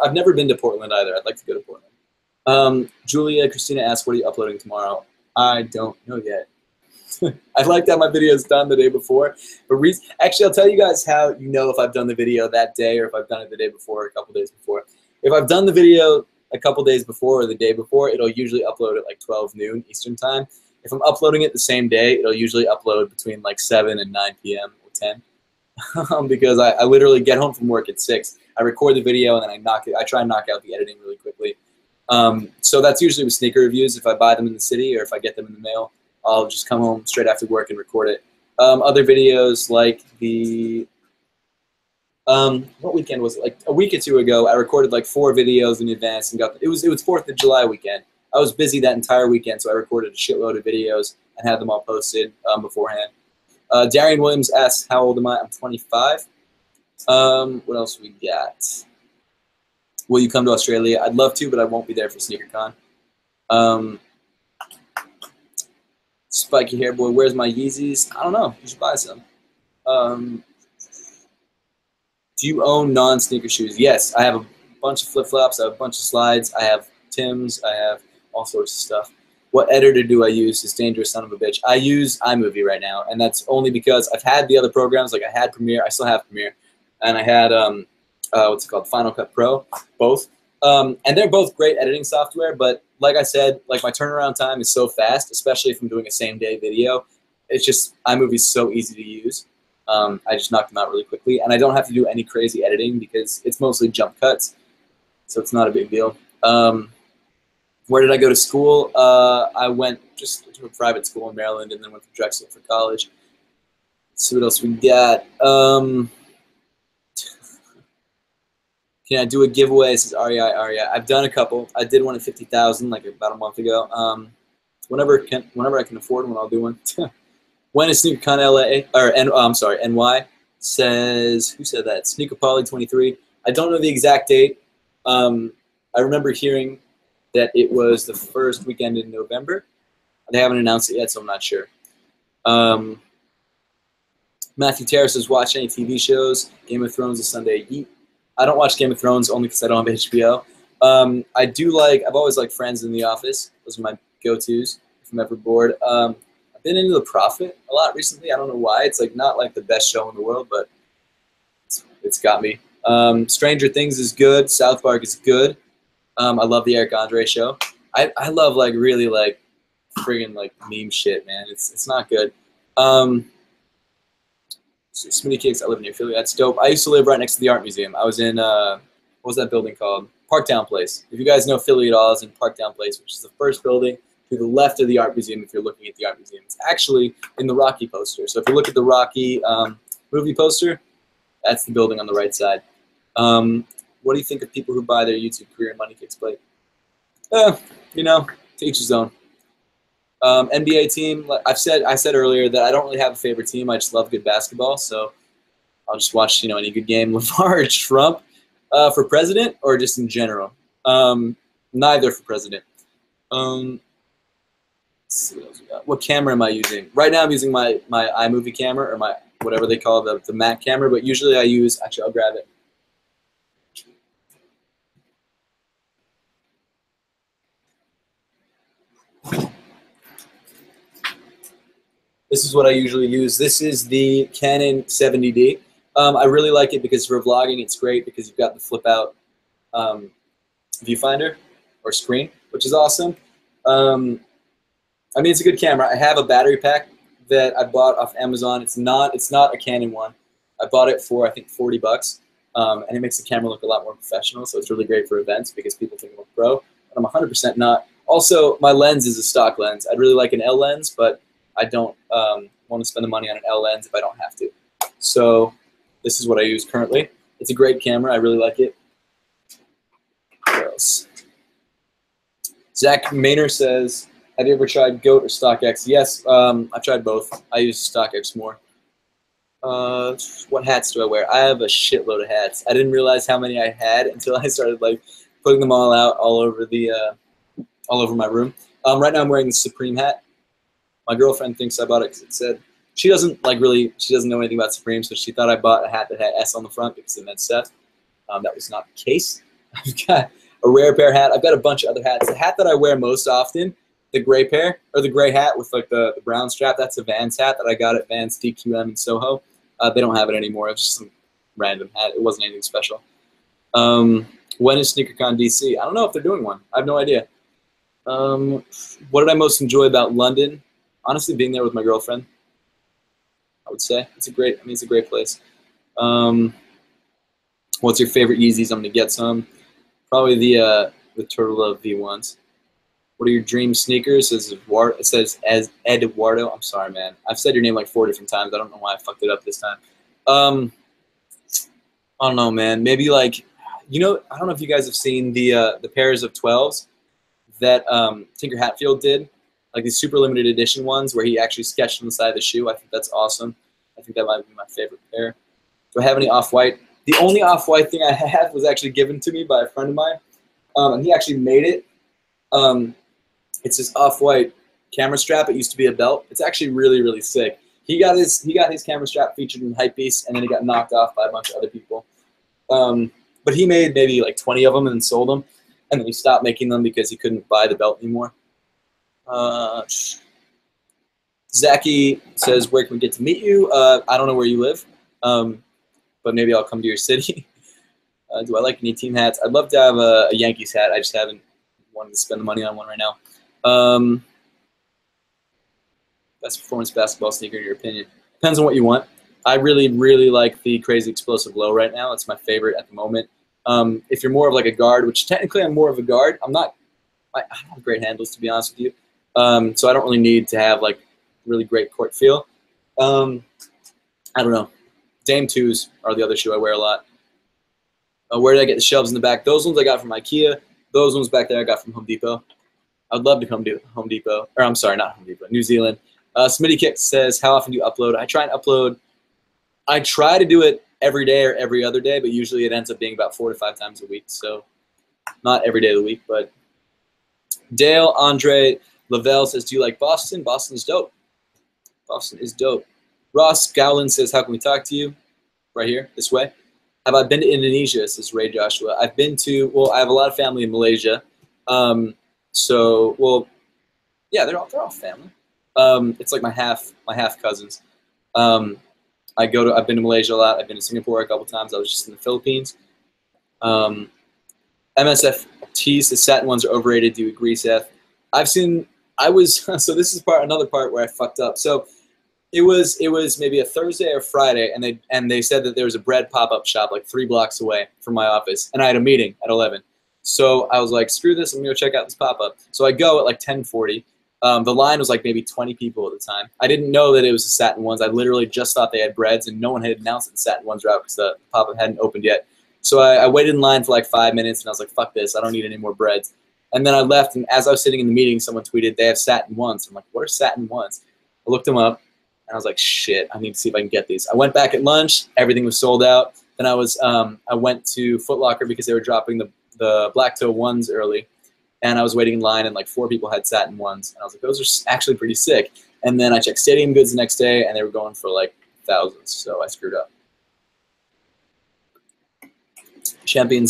I've never been to Portland either. I'd like to go to Portland. Julia Christina asked, what are you uploading tomorrow? I don't know yet. I like to have my videos done the day before. But actually, I'll tell you guys how you know if I've done the video that day or if I've done it the day before or a couple days before. If I've done the video a couple days before or the day before, it'll usually upload at like 12 noon Eastern time. If I'm uploading it the same day, it'll usually upload between like 7 and 9 p.m. or 10. Because I literally get home from work at 6. I record the video and then I try and knock out the editing really quickly. So that's usually with sneaker reviews. If I buy them in the city or if I get them in the mail, I'll just come home straight after work and record it. Other videos like the what weekend was it? Like a week or two ago, I recorded like 4 videos in advance and it was 4th of July weekend. I was busy that entire weekend, so I recorded a shitload of videos and had them all posted beforehand. Darian Williams asks, how old am I? I'm 25. What else we got? Will you come to Australia? I'd love to, but I won't be there for SneakerCon. Spiky Hair Boy, where's my Yeezys? I don't know. You should buy some. Do you own non-sneaker shoes? Yes, I have a bunch of flip-flops. I have a bunch of slides. I have Timbs. I have all sorts of stuff. What editor do I use? This dangerous son of a bitch. I use iMovie right now, and that's only because I've had the other programs. Like I had Premiere. I still have Premiere. And I had, what's it called? Final Cut Pro, both. And they're both great editing software, but like I said, like my turnaround time is so fast, especially if I'm doing a same-day video. It's just, iMovie's so easy to use. I just knocked them out really quickly, and I don't have to do any crazy editing because it's mostly jump cuts, so it's not a big deal. Where did I go to school? I went just to a private school in Maryland and then went to Drexel for college. Let's see what else we got. Can I do a giveaway? This is REI. I've done a couple. I did one at 50,000 like about a month ago. Whenever I can afford one, I'll do one. When is SneakerCon LA or I'm sorry, NY? Says, who said that? Sneaker Poly 23. I don't know the exact date. I remember hearing that it was the first weekend in November. They haven't announced it yet, so I'm not sure. Matthew Terrace says, watch any TV shows. Game of Thrones is Sunday. Yeet. I don't watch Game of Thrones only because I don't have HBO. I do like, I've always liked Friends in The Office. Those are my go-tos if I'm ever bored. I've been into The Prophet a lot recently. I don't know why. It's like not like the best show in the world, but it's got me. Stranger Things is good. South Park is good. I love the Eric Andre show. I love like really like friggin' like meme shit, man. It's not good. Smitty Kicks, I live near Philly. That's dope. I used to live right next to the art museum. I was in, what was that building called? Parktown Place. If you guys know Philly at all, I was in Parktown Place, which is the first building to the left of the art museum if you're looking at the art museum. It's actually in the Rocky poster. So if you look at the Rocky movie poster, that's the building on the right side. What do you think of people who buy their YouTube career money kicks plate? You know, to each his own. NBA team, I said earlier that I don't really have a favorite team. I just love good basketball, so I'll just watch, you know, any good game. LeVar or Trump for president or just in general? Neither for president. Let's see what else we got. What camera am I using? Right now I'm using my iMovie camera or my whatever they call the Mac camera, but usually I use, actually I'll grab it. This is what I usually use. This is the Canon 70D. I really like it because for vlogging it's great because you've got the flip out viewfinder or screen, which is awesome. I mean, it's a good camera. I have a battery pack that I bought off Amazon. It's not a Canon one. I bought it for I think 40 bucks, and it makes the camera look a lot more professional. So it's really great for events because people think I'm a pro, but I'm 100% not. Also, my lens is a stock lens. I'd really like an L lens, but I don't want to spend the money on an L lens if I don't have to. So this is what I use currently. It's a great camera. I really like it. What else? Zach Maynor says, have you ever tried GOAT or StockX? Yes, I've tried both. I use StockX more. What hats do I wear? I have a shitload of hats. I didn't realize how many I had until I started like putting them all out all over the all over my room. Right now I'm wearing the Supreme hat. My girlfriend thinks I bought it because it said, she doesn't know anything about Supreme, so she thought I bought a hat that had S on the front because it meant Seth. That was not the case. I've got a Rare Pair hat. I've got a bunch of other hats. The hat that I wear most often, the gray pair, or the gray hat with like the brown strap, that's a Vans hat that I got at Vans DQM in Soho. They don't have it anymore. It was just some random hat. It wasn't anything special. When is SneakerCon DC? I don't know if they're doing one. I have no idea. What did I most enjoy about London? Honestly, being there with my girlfriend, I would say. It's a great place. What's your favorite Yeezys? I'm going to get some. Probably the Turtle Love V1s. What are your dream sneakers? It says as Eduardo. I'm sorry, man. I've said your name like 4 different times. I don't know why I fucked it up this time. I don't know, man. Maybe like, I don't know if you guys have seen the pairs of 12s that Tinker Hatfield did, like these super limited edition ones where he actually sketched on the side of the shoe. I think that's awesome. I think that might be my favorite pair. Do I have any Off-White? The only Off-White thing I have was actually given to me by a friend of mine, and he actually made it. It's this Off-White camera strap. It used to be a belt. It's actually really, really sick. He got his camera strap featured in Hypebeast, and then he got knocked off by a bunch of other people. But he made maybe like 20 of them and then sold them, and then he stopped making them because he couldn't buy the belt anymore. Zachy says, where can we get to meet you? I don't know where you live, but maybe I'll come to your city. Do I like any team hats? I'd love to have a Yankees hat. I just haven't wanted to spend the money on one right now. Best performance basketball sneaker in your opinion? Depends on what you want. I really, really like the Crazy Explosive Low right now. It's my favorite at the moment. If you're more of like a guard, which technically I'm more of a guard, I don't have great handles, to be honest with you. So I don't really need to have like really great court feel. I don't know. Dame 2s are the other shoe I wear a lot. Where did I get the shelves in the back? Those ones I got from IKEA. Those ones back there I got from Home Depot. I'd love to come to Home Depot. Or I'm sorry, not Home Depot, New Zealand. Smitty Kick says, how often do you upload? I try and upload. I try to do it every day or every other day, but usually it ends up being about 4 to 5 times a week. So not every day of the week, but Dale Andre Lavelle says, do you like Boston? Boston is dope. Boston is dope. Ross Gowland says, how can we talk to you? Right here, this way. Have I been to Indonesia? Says Ray Joshua. I've been to, well, I have a lot of family in Malaysia. So, well, yeah, they're all family. It's like my half cousins. I've been to Malaysia a lot. I've been to Singapore a couple times. I was just in the Philippines. MSFT says satin ones are overrated. Do you agree, Seth? So this is another part where I fucked up. So it was maybe a Thursday or Friday, and they said that there was a bread pop-up shop like 3 blocks away from my office, and I had a meeting at 11. So I was like, screw this, I'm gonna go check out this pop-up. So I go at like 10:40. The line was like maybe 20 people at the time. I didn't know that it was the satin ones. I literally just thought they had breads, and no one had announced that the satin ones were out because the pop-up hadn't opened yet. So I waited in line for like 5 minutes, and I was like, fuck this, I don't need any more breads. And then I left, and as I was sitting in the meeting, someone tweeted, they have satin ones. I'm like, what are satin ones? I looked them up, and I was like, shit, I need to see if I can get these. I went back at lunch, everything was sold out. Then I went to Foot Locker because they were dropping the black toe ones early. And I was waiting in line, and like 4 people had satin ones. And I was like, those are actually pretty sick. And then I checked Stadium Goods the next day, and they were going for like thousands. So I screwed up. Champion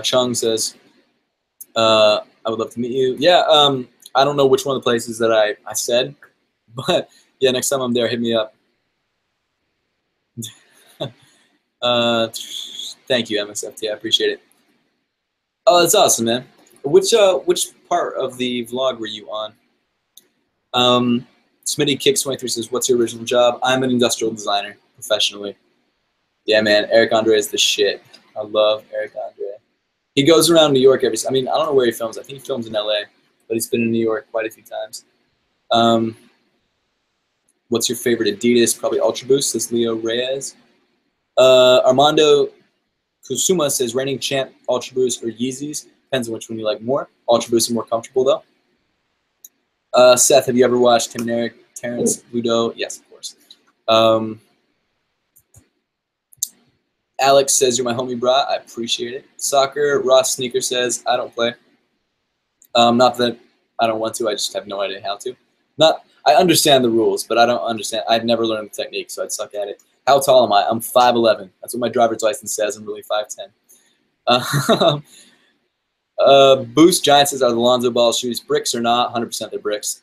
Chung says, I would love to meet you. Yeah, I don't know which one of the places that I said, but yeah, next time I'm there, hit me up. Thank you, MSFT. I appreciate it. Oh, that's awesome, man. Which part of the vlog were you on? Smitty Kicks 23 says, what's your original job? I'm an industrial designer professionally. Yeah, man, Eric Andre is the shit. I love Eric Andre. He goes around New York I don't know where he films. I think he films in LA, but he's been in New York quite a few times. What's your favorite Adidas? Probably Ultra Boost, says Leo Reyes. Armando Kusuma says, reigning champ, Ultra Boost, or Yeezys? Depends on which one you like more. Ultra Boost is more comfortable though. Seth, have you ever watched Tim and Eric, Terrence, Ludo? Yes, of course. Alex says, you're my homie, brah. I appreciate it. Soccer, Ross Sneaker says, I don't play. Not that I don't want to, I just have no idea how to. I understand the rules, but I don't understand. I've never learned the technique, so I'd suck at it. How tall am I? I'm 5'11". That's what my driver's license says. I'm really 5'10". Boost Giant says, are the Lonzo Ball shoes bricks or not? 100% they're bricks.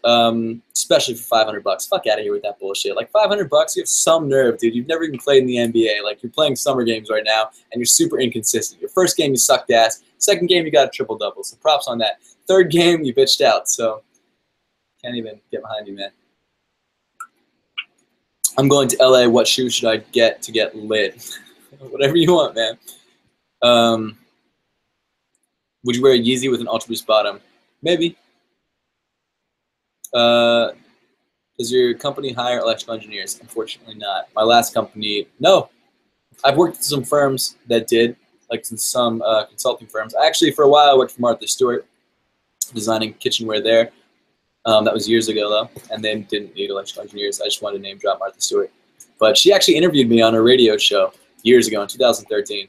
Especially for $500. Fuck out of here with that bullshit. Like $500, you have some nerve, dude. You've never even played in the NBA. Like you're playing summer games right now, and you're super inconsistent. Your first game, you sucked ass. Second game, you got a triple-double. So props on that. Third game, you bitched out. So can't even get behind you, man. I'm going to LA. What shoe should I get to get lit? Whatever you want, man. Would you wear a Yeezy with an Ultra Boost bottom? Maybe. Does your company hire electrical engineers? Unfortunately not. My last company, no. I've worked with some firms that did, like some consulting firms. Actually, for a while, I worked for Martha Stewart, designing kitchenware there. That was years ago, though, and they didn't need electrical engineers. I just wanted to name drop Martha Stewart. But she actually interviewed me on a radio show years ago in 2013.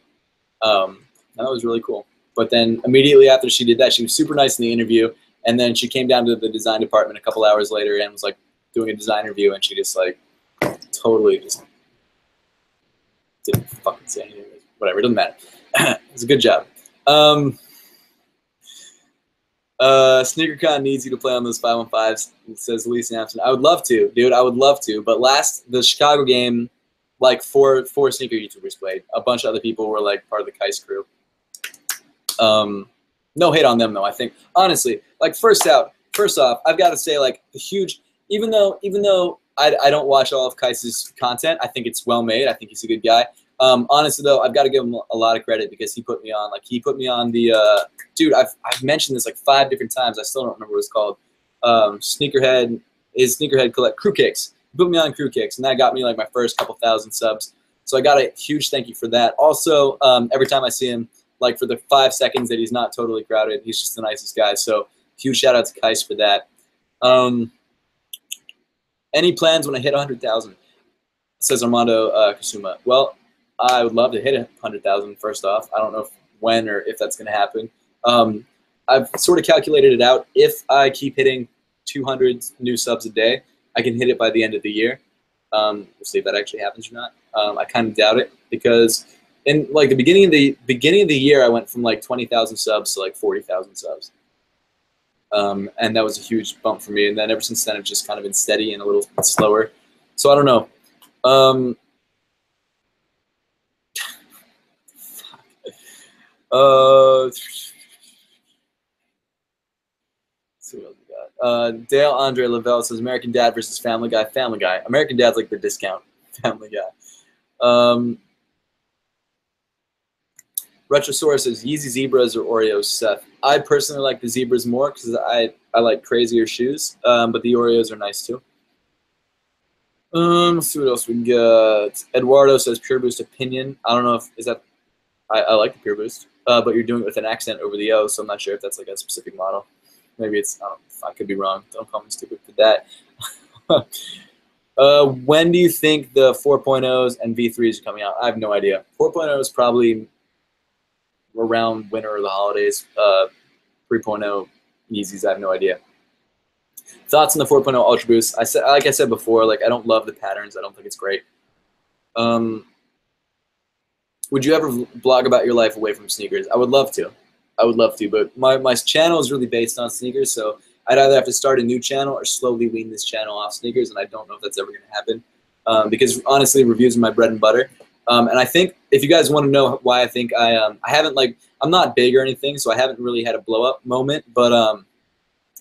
That was really cool. But then immediately after she did that, she was super nice in the interview, and then she came down to the design department a couple hours later and was like doing a design review, and she just like totally just didn't fucking say anything. Whatever, it doesn't matter. It was a good job. SneakerCon needs you to play on those 515s, says Lee Sampson. I would love to, dude. I would love to. But the Chicago game, like four sneaker YouTubers played. A bunch of other people were like part of the Kais crew. No hate on them though. I think honestly, like first off, I've got to say like the huge. Even though I don't watch all of Kais's content, I think it's well made. I think he's a good guy. Honestly though, I've got to give him a lot of credit because he put me on. Like he put me on the dude. I've mentioned this like 5 different times. I still don't remember what it's called. Sneakerhead collect Crew Kicks. He put me on Crew Kicks, and that got me like my first couple thousand subs. So I got a huge thank you for that. Also, every time I see him, like for the 5 seconds that he's not totally crowded, he's just the nicest guy. So huge shout out to Kais for that. Any plans when I hit 100,000? Says Armando Kasuma. Well, I would love to hit 100,000 first off. I don't know when or if that's going to happen. I've sort of calculated it out. If I keep hitting 200 new subs a day, I can hit it by the end of the year. We'll see if that actually happens or not. I kind of doubt it because in like the beginning of the year, I went from like 20,000 subs to like 40,000 subs. And that was a huge bump for me. And then ever since then, I've just kind of been steady and a little bit slower. So I don't know. Let's see what else we got. Dale Andre Lavelle says American Dad versus Family Guy. Family Guy. American Dad's like the discount. Family Guy. Retrosaurus says Yeezy Zebras or Oreos, Seth. I personally like the Zebras more because I like crazier shoes, but the Oreos are nice too. Let's see what else we got. Eduardo says Pure Boost opinion. I don't know if is that. I like the Pure Boost, but you're doing it with an accent over the O, so I'm not sure if that's like a specific model. Maybe it's. I could be wrong. Don't call me stupid for that. When do you think the 4.0s and V3s are coming out? I have no idea. 4.0 is probably around winter or the holidays. 3.0 Yeezys, I have no idea. Thoughts on the 4.0 Ultra Boost? Like I said before, like I don't love the patterns. I don't think it's great. Would you ever blog about your life away from sneakers? I would love to. I would love to, but my channel is really based on sneakers, so I'd either have to start a new channel or slowly wean this channel off sneakers, and I don't know if that's ever going to happen because honestly, reviews are my bread and butter. And I think if you guys want to know why I think I haven't I'm not big or anything, so I haven't really had a blow up moment. But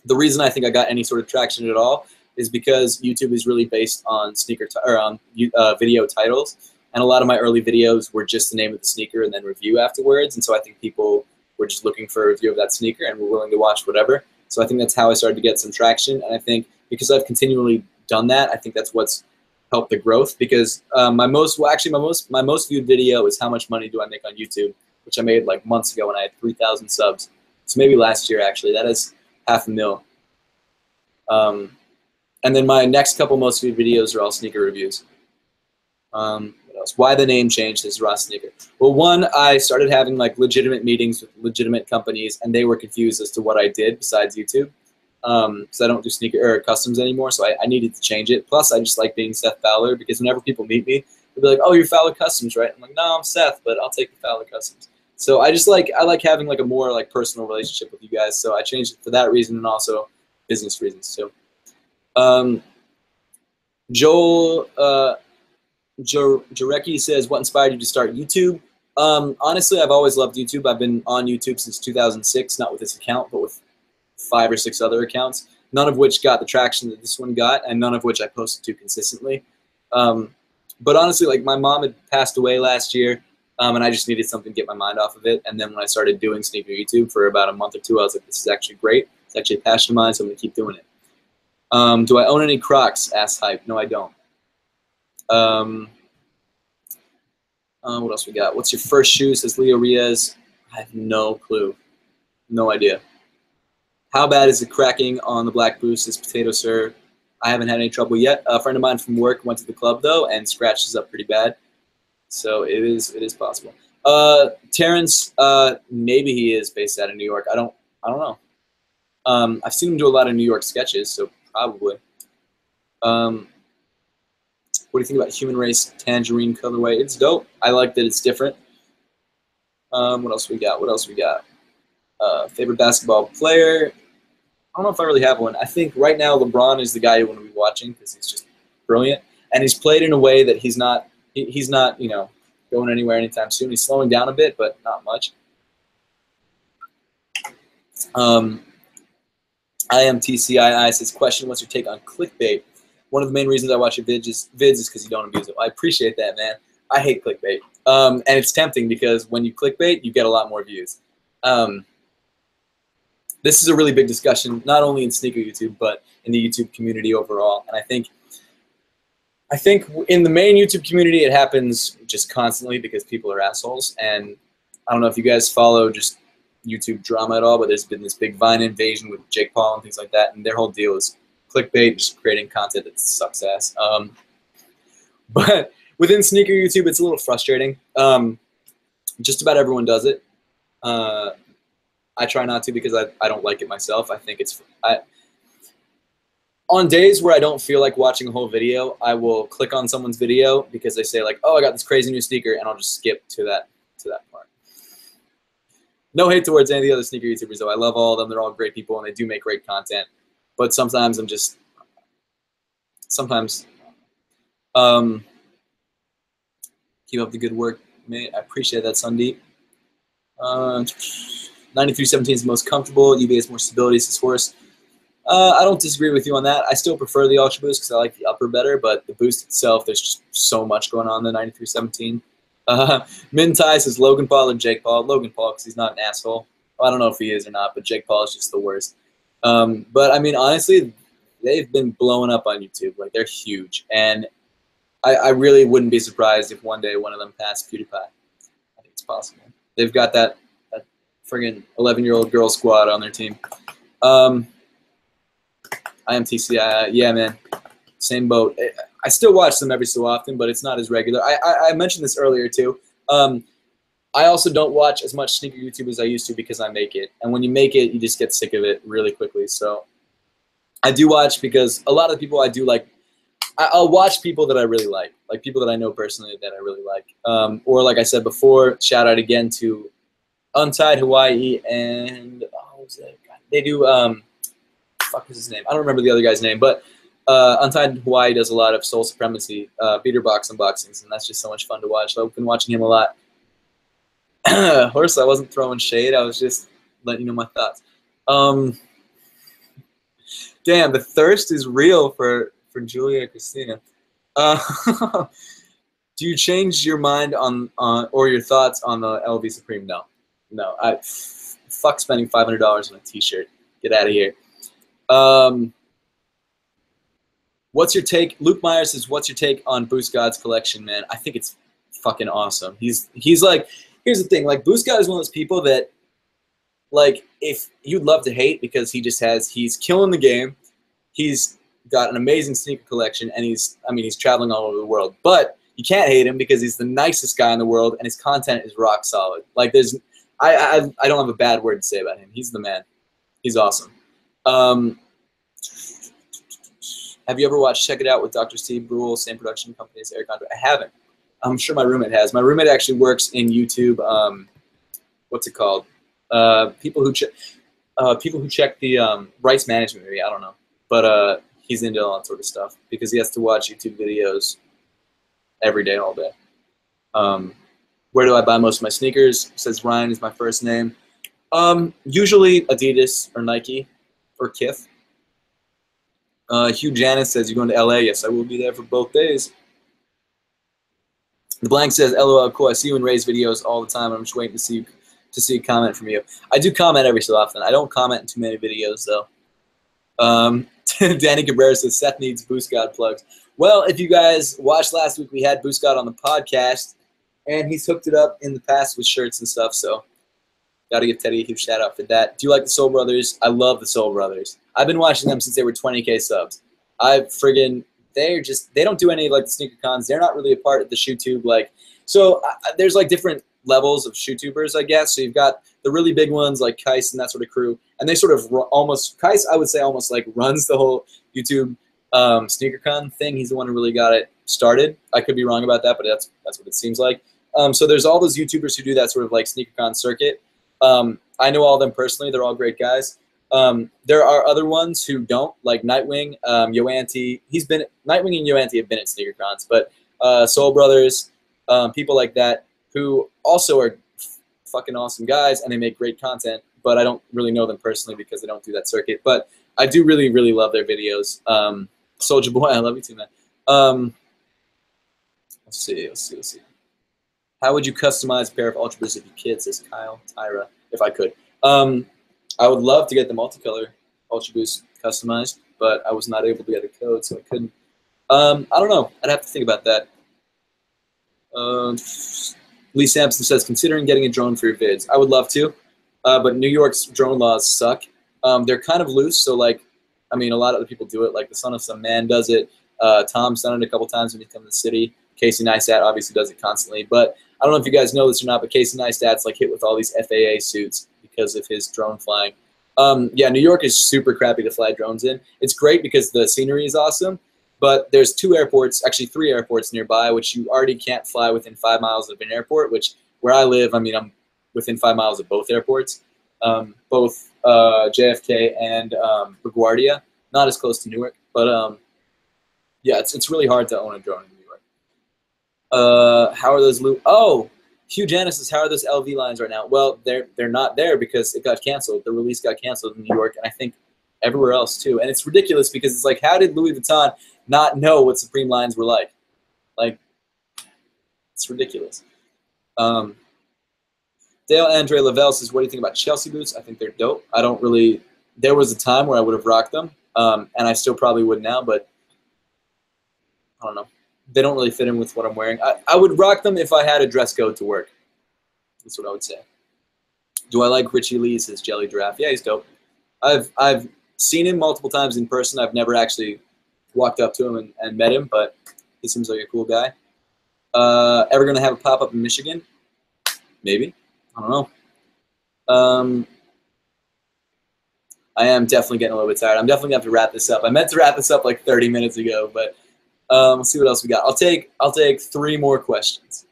the reason I think I got any sort of traction at all is because YouTube is really based on video titles, and a lot of my early videos were just the name of the sneaker and then review afterwards. And so I think people were just looking for a review of that sneaker and were willing to watch whatever. So I think that's how I started to get some traction. And I think because I've continually done that, I think that's what's help the growth because my most viewed video is how much money do I make on YouTube, which I made like months ago when I had 3,000 subs. So maybe last year, actually. That is $500,000. And then my next couple most viewed videos are all sneaker reviews. What else? Why the name change is Raw Sneaker. Well, one, I started having like legitimate meetings with legitimate companies, and they were confused as to what I did besides YouTube. Because I don't do sneaker or customs anymore, so I needed to change it. Plus, I just like being Seth Fowler, because whenever people meet me, they'll be like, "Oh, you're Fowler Customs, right?" I'm like, "No, I'm Seth, but I'll take the Fowler Customs." So I like having like a more like personal relationship with you guys. So I changed it for that reason, and also business reasons. So Joel Jarecki says, "What inspired you to start YouTube?" Honestly, I've always loved YouTube. I've been on YouTube since 2006, not with this account, but with 5 or 6 other accounts, none of which got the traction that this one got, and none of which I posted to consistently. But honestly, like, my mom had passed away last year, and I just needed something to get my mind off of it. And then when I started doing sneaker YouTube for about a month or 2, I was like, this is actually great. It's actually a passion of mine, so I'm going to keep doing it. Do I own any Crocs? Asked Hype. No, I don't. What else we got? What's your first shoe? Says Leo Riaz. I have no clue. No idea. How bad is the cracking on the black boost? Is Potato Sir? I haven't had any trouble yet. A friend of mine from work went to the club though and scratched us up pretty bad. So it is possible. Terrence, maybe he is based out of New York. I don't know. I've seen him do a lot of New York sketches, so probably. What do you think about Human Race Tangerine colorway? It's dope. I like that it's different. What else we got? Favorite basketball player? I don't know if I really have one. I think right now LeBron is the guy you want to be watching because he's just brilliant, and he's played in a way that he's not you know, going anywhere anytime soon. He's slowing down a bit, but not much. I am TCII says, question, what's your take on clickbait? One of the main reasons I watch your vids is because you don't abuse it. I appreciate that, man. I hate clickbait. And it's tempting because when you clickbait, you get a lot more views. This is a really big discussion, not only in sneaker YouTube, but in the YouTube community overall. And I think in the main YouTube community, it happens just constantly because people are assholes. And I don't know if you guys follow just YouTube drama at all, but there's been this big Vine invasion with Jake Paul and things like that. And their whole deal is clickbait, just creating content that sucks ass. But within sneaker YouTube, it's a little frustrating. Just about everyone does it. I try not to because I don't like it myself. I think it's on days where I don't feel like watching a whole video, I will click on someone's video because they say like, "Oh, I got this crazy new sneaker," and I'll just skip to that part. No hate towards any of the other sneaker YouTubers though. I love all of them. They're all great people and they do make great content. But sometimes keep up the good work, mate. I appreciate that, Sundeep. 9317 is the most comfortable. UV has more stability, says Horse. I don't disagree with you on that. I still prefer the Ultra Boost because I like the upper better, but the Boost itself, there's just so much going on in the 9317. Mintai says Logan Paul or Jake Paul. Logan Paul because he's not an asshole. Well, I don't know if he is or not, but Jake Paul is just the worst. But I mean, honestly, they've been blowing up on YouTube. Like, they're huge. And I really wouldn't be surprised if one day one of them passed PewDiePie. I think it's possible. They've got that friggin' 11-year-old girl squad on their team. I am TCI. Yeah, man. Same boat. I still watch them every so often, but it's not as regular. I mentioned this earlier, too. I also don't watch as much sneaker YouTube as I used to because I make it. And when you make it, you just get sick of it really quickly. So I do watch because a lot of the people I do like, I'll watch people that I really like people that I know personally that I really like. Or like I said before, shout out again to Untitled Hawaii and what was that guy? They do fuck was his name? I don't remember the other guy's name, but Untitled Hawaii does a lot of Soul Supremacy beater box unboxings, and that's just so much fun to watch. So I've been watching him a lot. Horse, I wasn't throwing shade. I was just letting you know my thoughts. Damn, the thirst is real for Julia Christina. Do you change your mind on or your thoughts on the LV Supreme? No. No. Fuck spending $500 on a t-shirt. Get out of here. What's your take? Luke Myers says, what's your take on Boost God's collection, man? I think it's fucking awesome. He's like, here's the thing, like, Boost God is one of those people that, like, if you'd love to hate because he's killing the game. He's got an amazing sneaker collection, and he's traveling all over the world. But you can't hate him because he's the nicest guy in the world, and his content is rock solid. Like I don't have a bad word to say about him. He's the man. He's awesome. Have you ever watched Check It Out with Dr. Steve Brule, same production company as Eric Andre? I haven't. I'm sure my roommate has. My roommate actually works in YouTube. What's it called? People who check the rights management. Maybe I don't know, but he's into all that sort of stuff because he has to watch YouTube videos every day, all day. Where do I buy most of my sneakers? Says Ryan is my first name. Usually Adidas or Nike or Kith. Hugh Janice says, you're going to LA? Yes, I will be there for both days. The Blank says, LOL, cool. I see you in Ray's videos all the time. I'm just waiting to see a comment from you. I do comment every so often. I don't comment in too many videos, though. Danny Cabrera says, Seth needs Boost God plugs. Well, if you guys watched last week, we had Boost God on the podcast, and he's hooked it up in the past with shirts and stuff, so got to give Teddy a huge shout out for that. Do you like the Soul Brothers? I love the Soul Brothers. I've been watching them since they were 20K subs. They don't do any like the sneaker cons. They're not really a part of the ShoeTube. There's like different levels of ShoeTubers, I guess. So you've got the really big ones like Kais and that sort of crew, and they sort of Kais, I would say, almost like runs the whole YouTube sneaker con thing. He's the one who really got it started. I could be wrong about that, but that's what it seems like. So there's all those YouTubers who do that sort of like sneaker con circuit. I know all of them personally. They're all great guys. There are other ones who don't, like Nightwing, Yoanti. Nightwing and Yoanti have been at sneaker cons, but Soul Brothers, people like that who also are fucking awesome guys, and they make great content, but I don't really know them personally because they don't do that circuit. But I do really, really love their videos. Soulja Boy, I love you too, man. Let's see. How would you customize a pair of Ultra Boosts if you kid, says Kyle Tyra, if I could? I would love to get the multicolor Ultra Boost customized, but I was not able to get a code, so I couldn't. I don't know. I'd have to think about that. Lee Sampson says, considering getting a drone for your vids. I would love to, but New York's drone laws suck. They're kind of loose, so a lot of other people do it. Like the Son of Some Man does it. Tom's done it a couple times when he comes to the city. Casey Neistat obviously does it constantly, but I don't know if you guys know this or not, but Casey Neistat's like hit with all these FAA suits because of his drone flying. Yeah, New York is super crappy to fly drones in. It's great because the scenery is awesome, but there's three airports nearby, which you already can't fly within 5 miles of an airport, which where I live, I'm within 5 miles of both airports, both JFK and LaGuardia. Not as close to Newark, but yeah, it's really hard to own a drone in New York. How are those Hugh Janice says, how are those LV lines right now? Well, they're not there because it got canceled. The release got canceled in New York, and I think everywhere else too. And it's ridiculous because it's like, how did Louis Vuitton not know what Supreme lines were like? Like, it's ridiculous. Dale Andre Lavelle says, what do you think about Chelsea boots? I think they're dope. There was a time where I would have rocked them, and I still probably would now, but I don't know. They don't really fit in with what I'm wearing. I would rock them if I had a dress code to work. That's what I would say. Do I like Richie Lee? Says Jelly Giraffe. Yeah, he's dope. I've seen him multiple times in person. I've never actually walked up to him and met him, but he seems like a cool guy. Ever going to have a pop-up in Michigan? Maybe. I don't know. I am definitely getting a little bit tired. I'm definitely going to have to wrap this up. I meant to wrap this up like 30 minutes ago, but let's see what else we got. I'll take 3 more questions.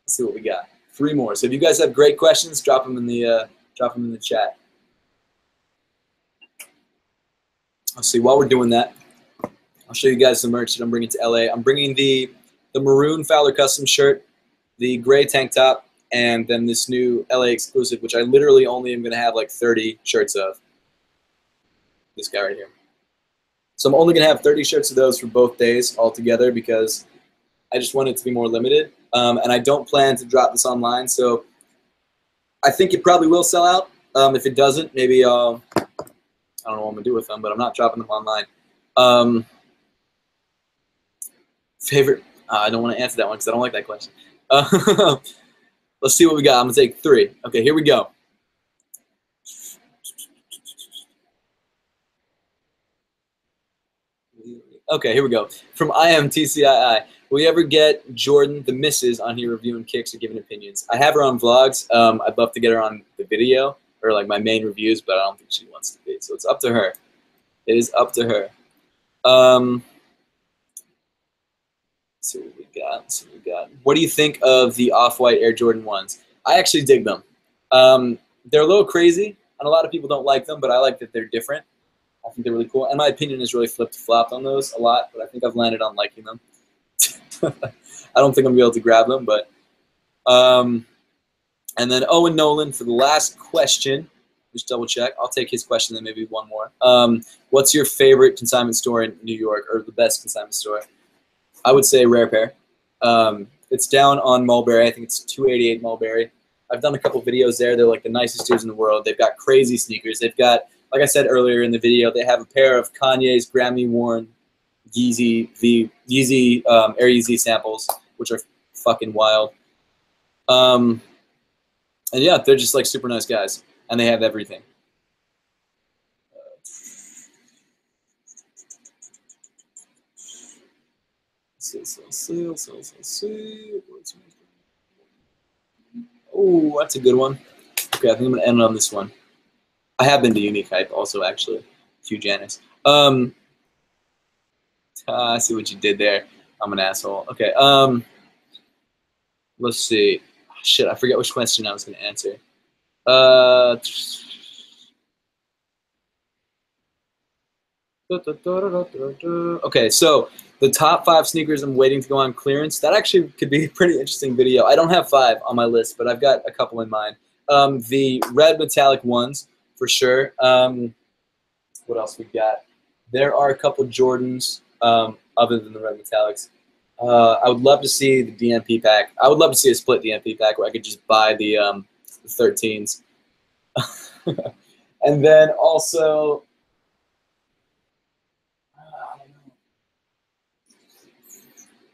Let's see what we got. 3 more. So if you guys have great questions, drop them in the chat. Let's see. While we're doing that, I'll show you guys some merch that I'm bringing to LA. I'm bringing the maroon Fowler custom shirt, the gray tank top, and then this new LA exclusive, which I literally only am going to have like 30 shirts of. This guy right here. So I'm only going to have 30 shirts of those for both days altogether because I just want it to be more limited. And I don't plan to drop this online, so I think it probably will sell out. If it doesn't, maybe I don't know what I'm going to do with them, but I'm not dropping them online. Favorite? I don't want to answer that one because I don't like that question. Let's see what we got. I'm going to take 3. Okay, here we go. Okay, here we go. From IMTCII. Will you ever get Jordan, the missus, on here reviewing kicks or giving opinions? I have her on vlogs. I'd love to get her on the video or like my main reviews, but I don't think she wants to be. So it's up to her. It is up to her. Let's see what we got. Let's see what we got. What do you think of the Off-White Air Jordan 1s? I actually dig them. They're a little crazy, and a lot of people don't like them, but I like that they're different. I think they're really cool. And my opinion is really flipped-flopped on those a lot, but I think I've landed on liking them. I don't think I'm going to be able to grab them, but and then Owen Nolan for the last question. Just double check. I'll take his question, then maybe one more. What's your favorite consignment store in New York, or the best consignment store? I would say Rare Pair. It's down on Mulberry. I think it's 288 Mulberry. I've done a couple videos there. They're like the nicest dudes in the world. They've got crazy sneakers. They've got, like I said earlier in the video, they have a pair of Kanye's Grammy-worn Yeezy Air Yeezy samples, which are fucking wild. And yeah, they're just like super nice guys, and they have everything. Oh, that's a good one. Okay, I think I'm gonna end on this one. I have been to Unique Hype also, actually. Hugh Janis. I see what you did there. I'm an asshole. Okay. Let's see. Shit, I forget which question I was going to answer. Okay, so the top 5 sneakers I'm waiting to go on clearance. That actually could be a pretty interesting video. I don't have 5 on my list, but I've got a couple in mind. The red metallic ones, for sure. What else we got? There are a couple Jordans other than the red metallics. I would love to see the DMP pack. I would love to see a split DMP pack where I could just buy the 13s. And then also,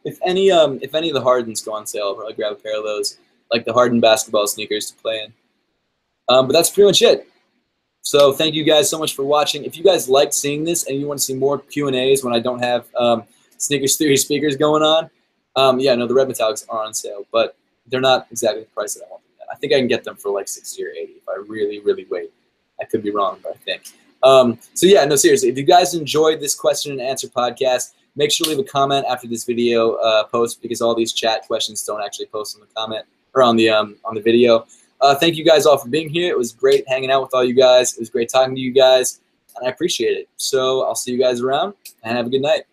if any of the Hardens go on sale, I'll probably grab a pair of those, like the Harden basketball sneakers to play in. But that's pretty much it. So thank you guys so much for watching. If you guys liked seeing this and you want to see more Q&As when I don't have Sneakers Theory speakers going on, yeah, no, the red metallics are on sale, but they're not exactly the price that I want them at. I think I can get them for like 60 or 80 if I really, really wait. I could be wrong, but I think. So yeah, no, seriously, if you guys enjoyed this question and answer podcast, make sure to leave a comment after this video post, because all these chat questions don't actually post on the comment or on the video. Thank you guys all for being here. It was great hanging out with all you guys. It was great talking to you guys, and I appreciate it. So I'll see you guys around, and have a good night.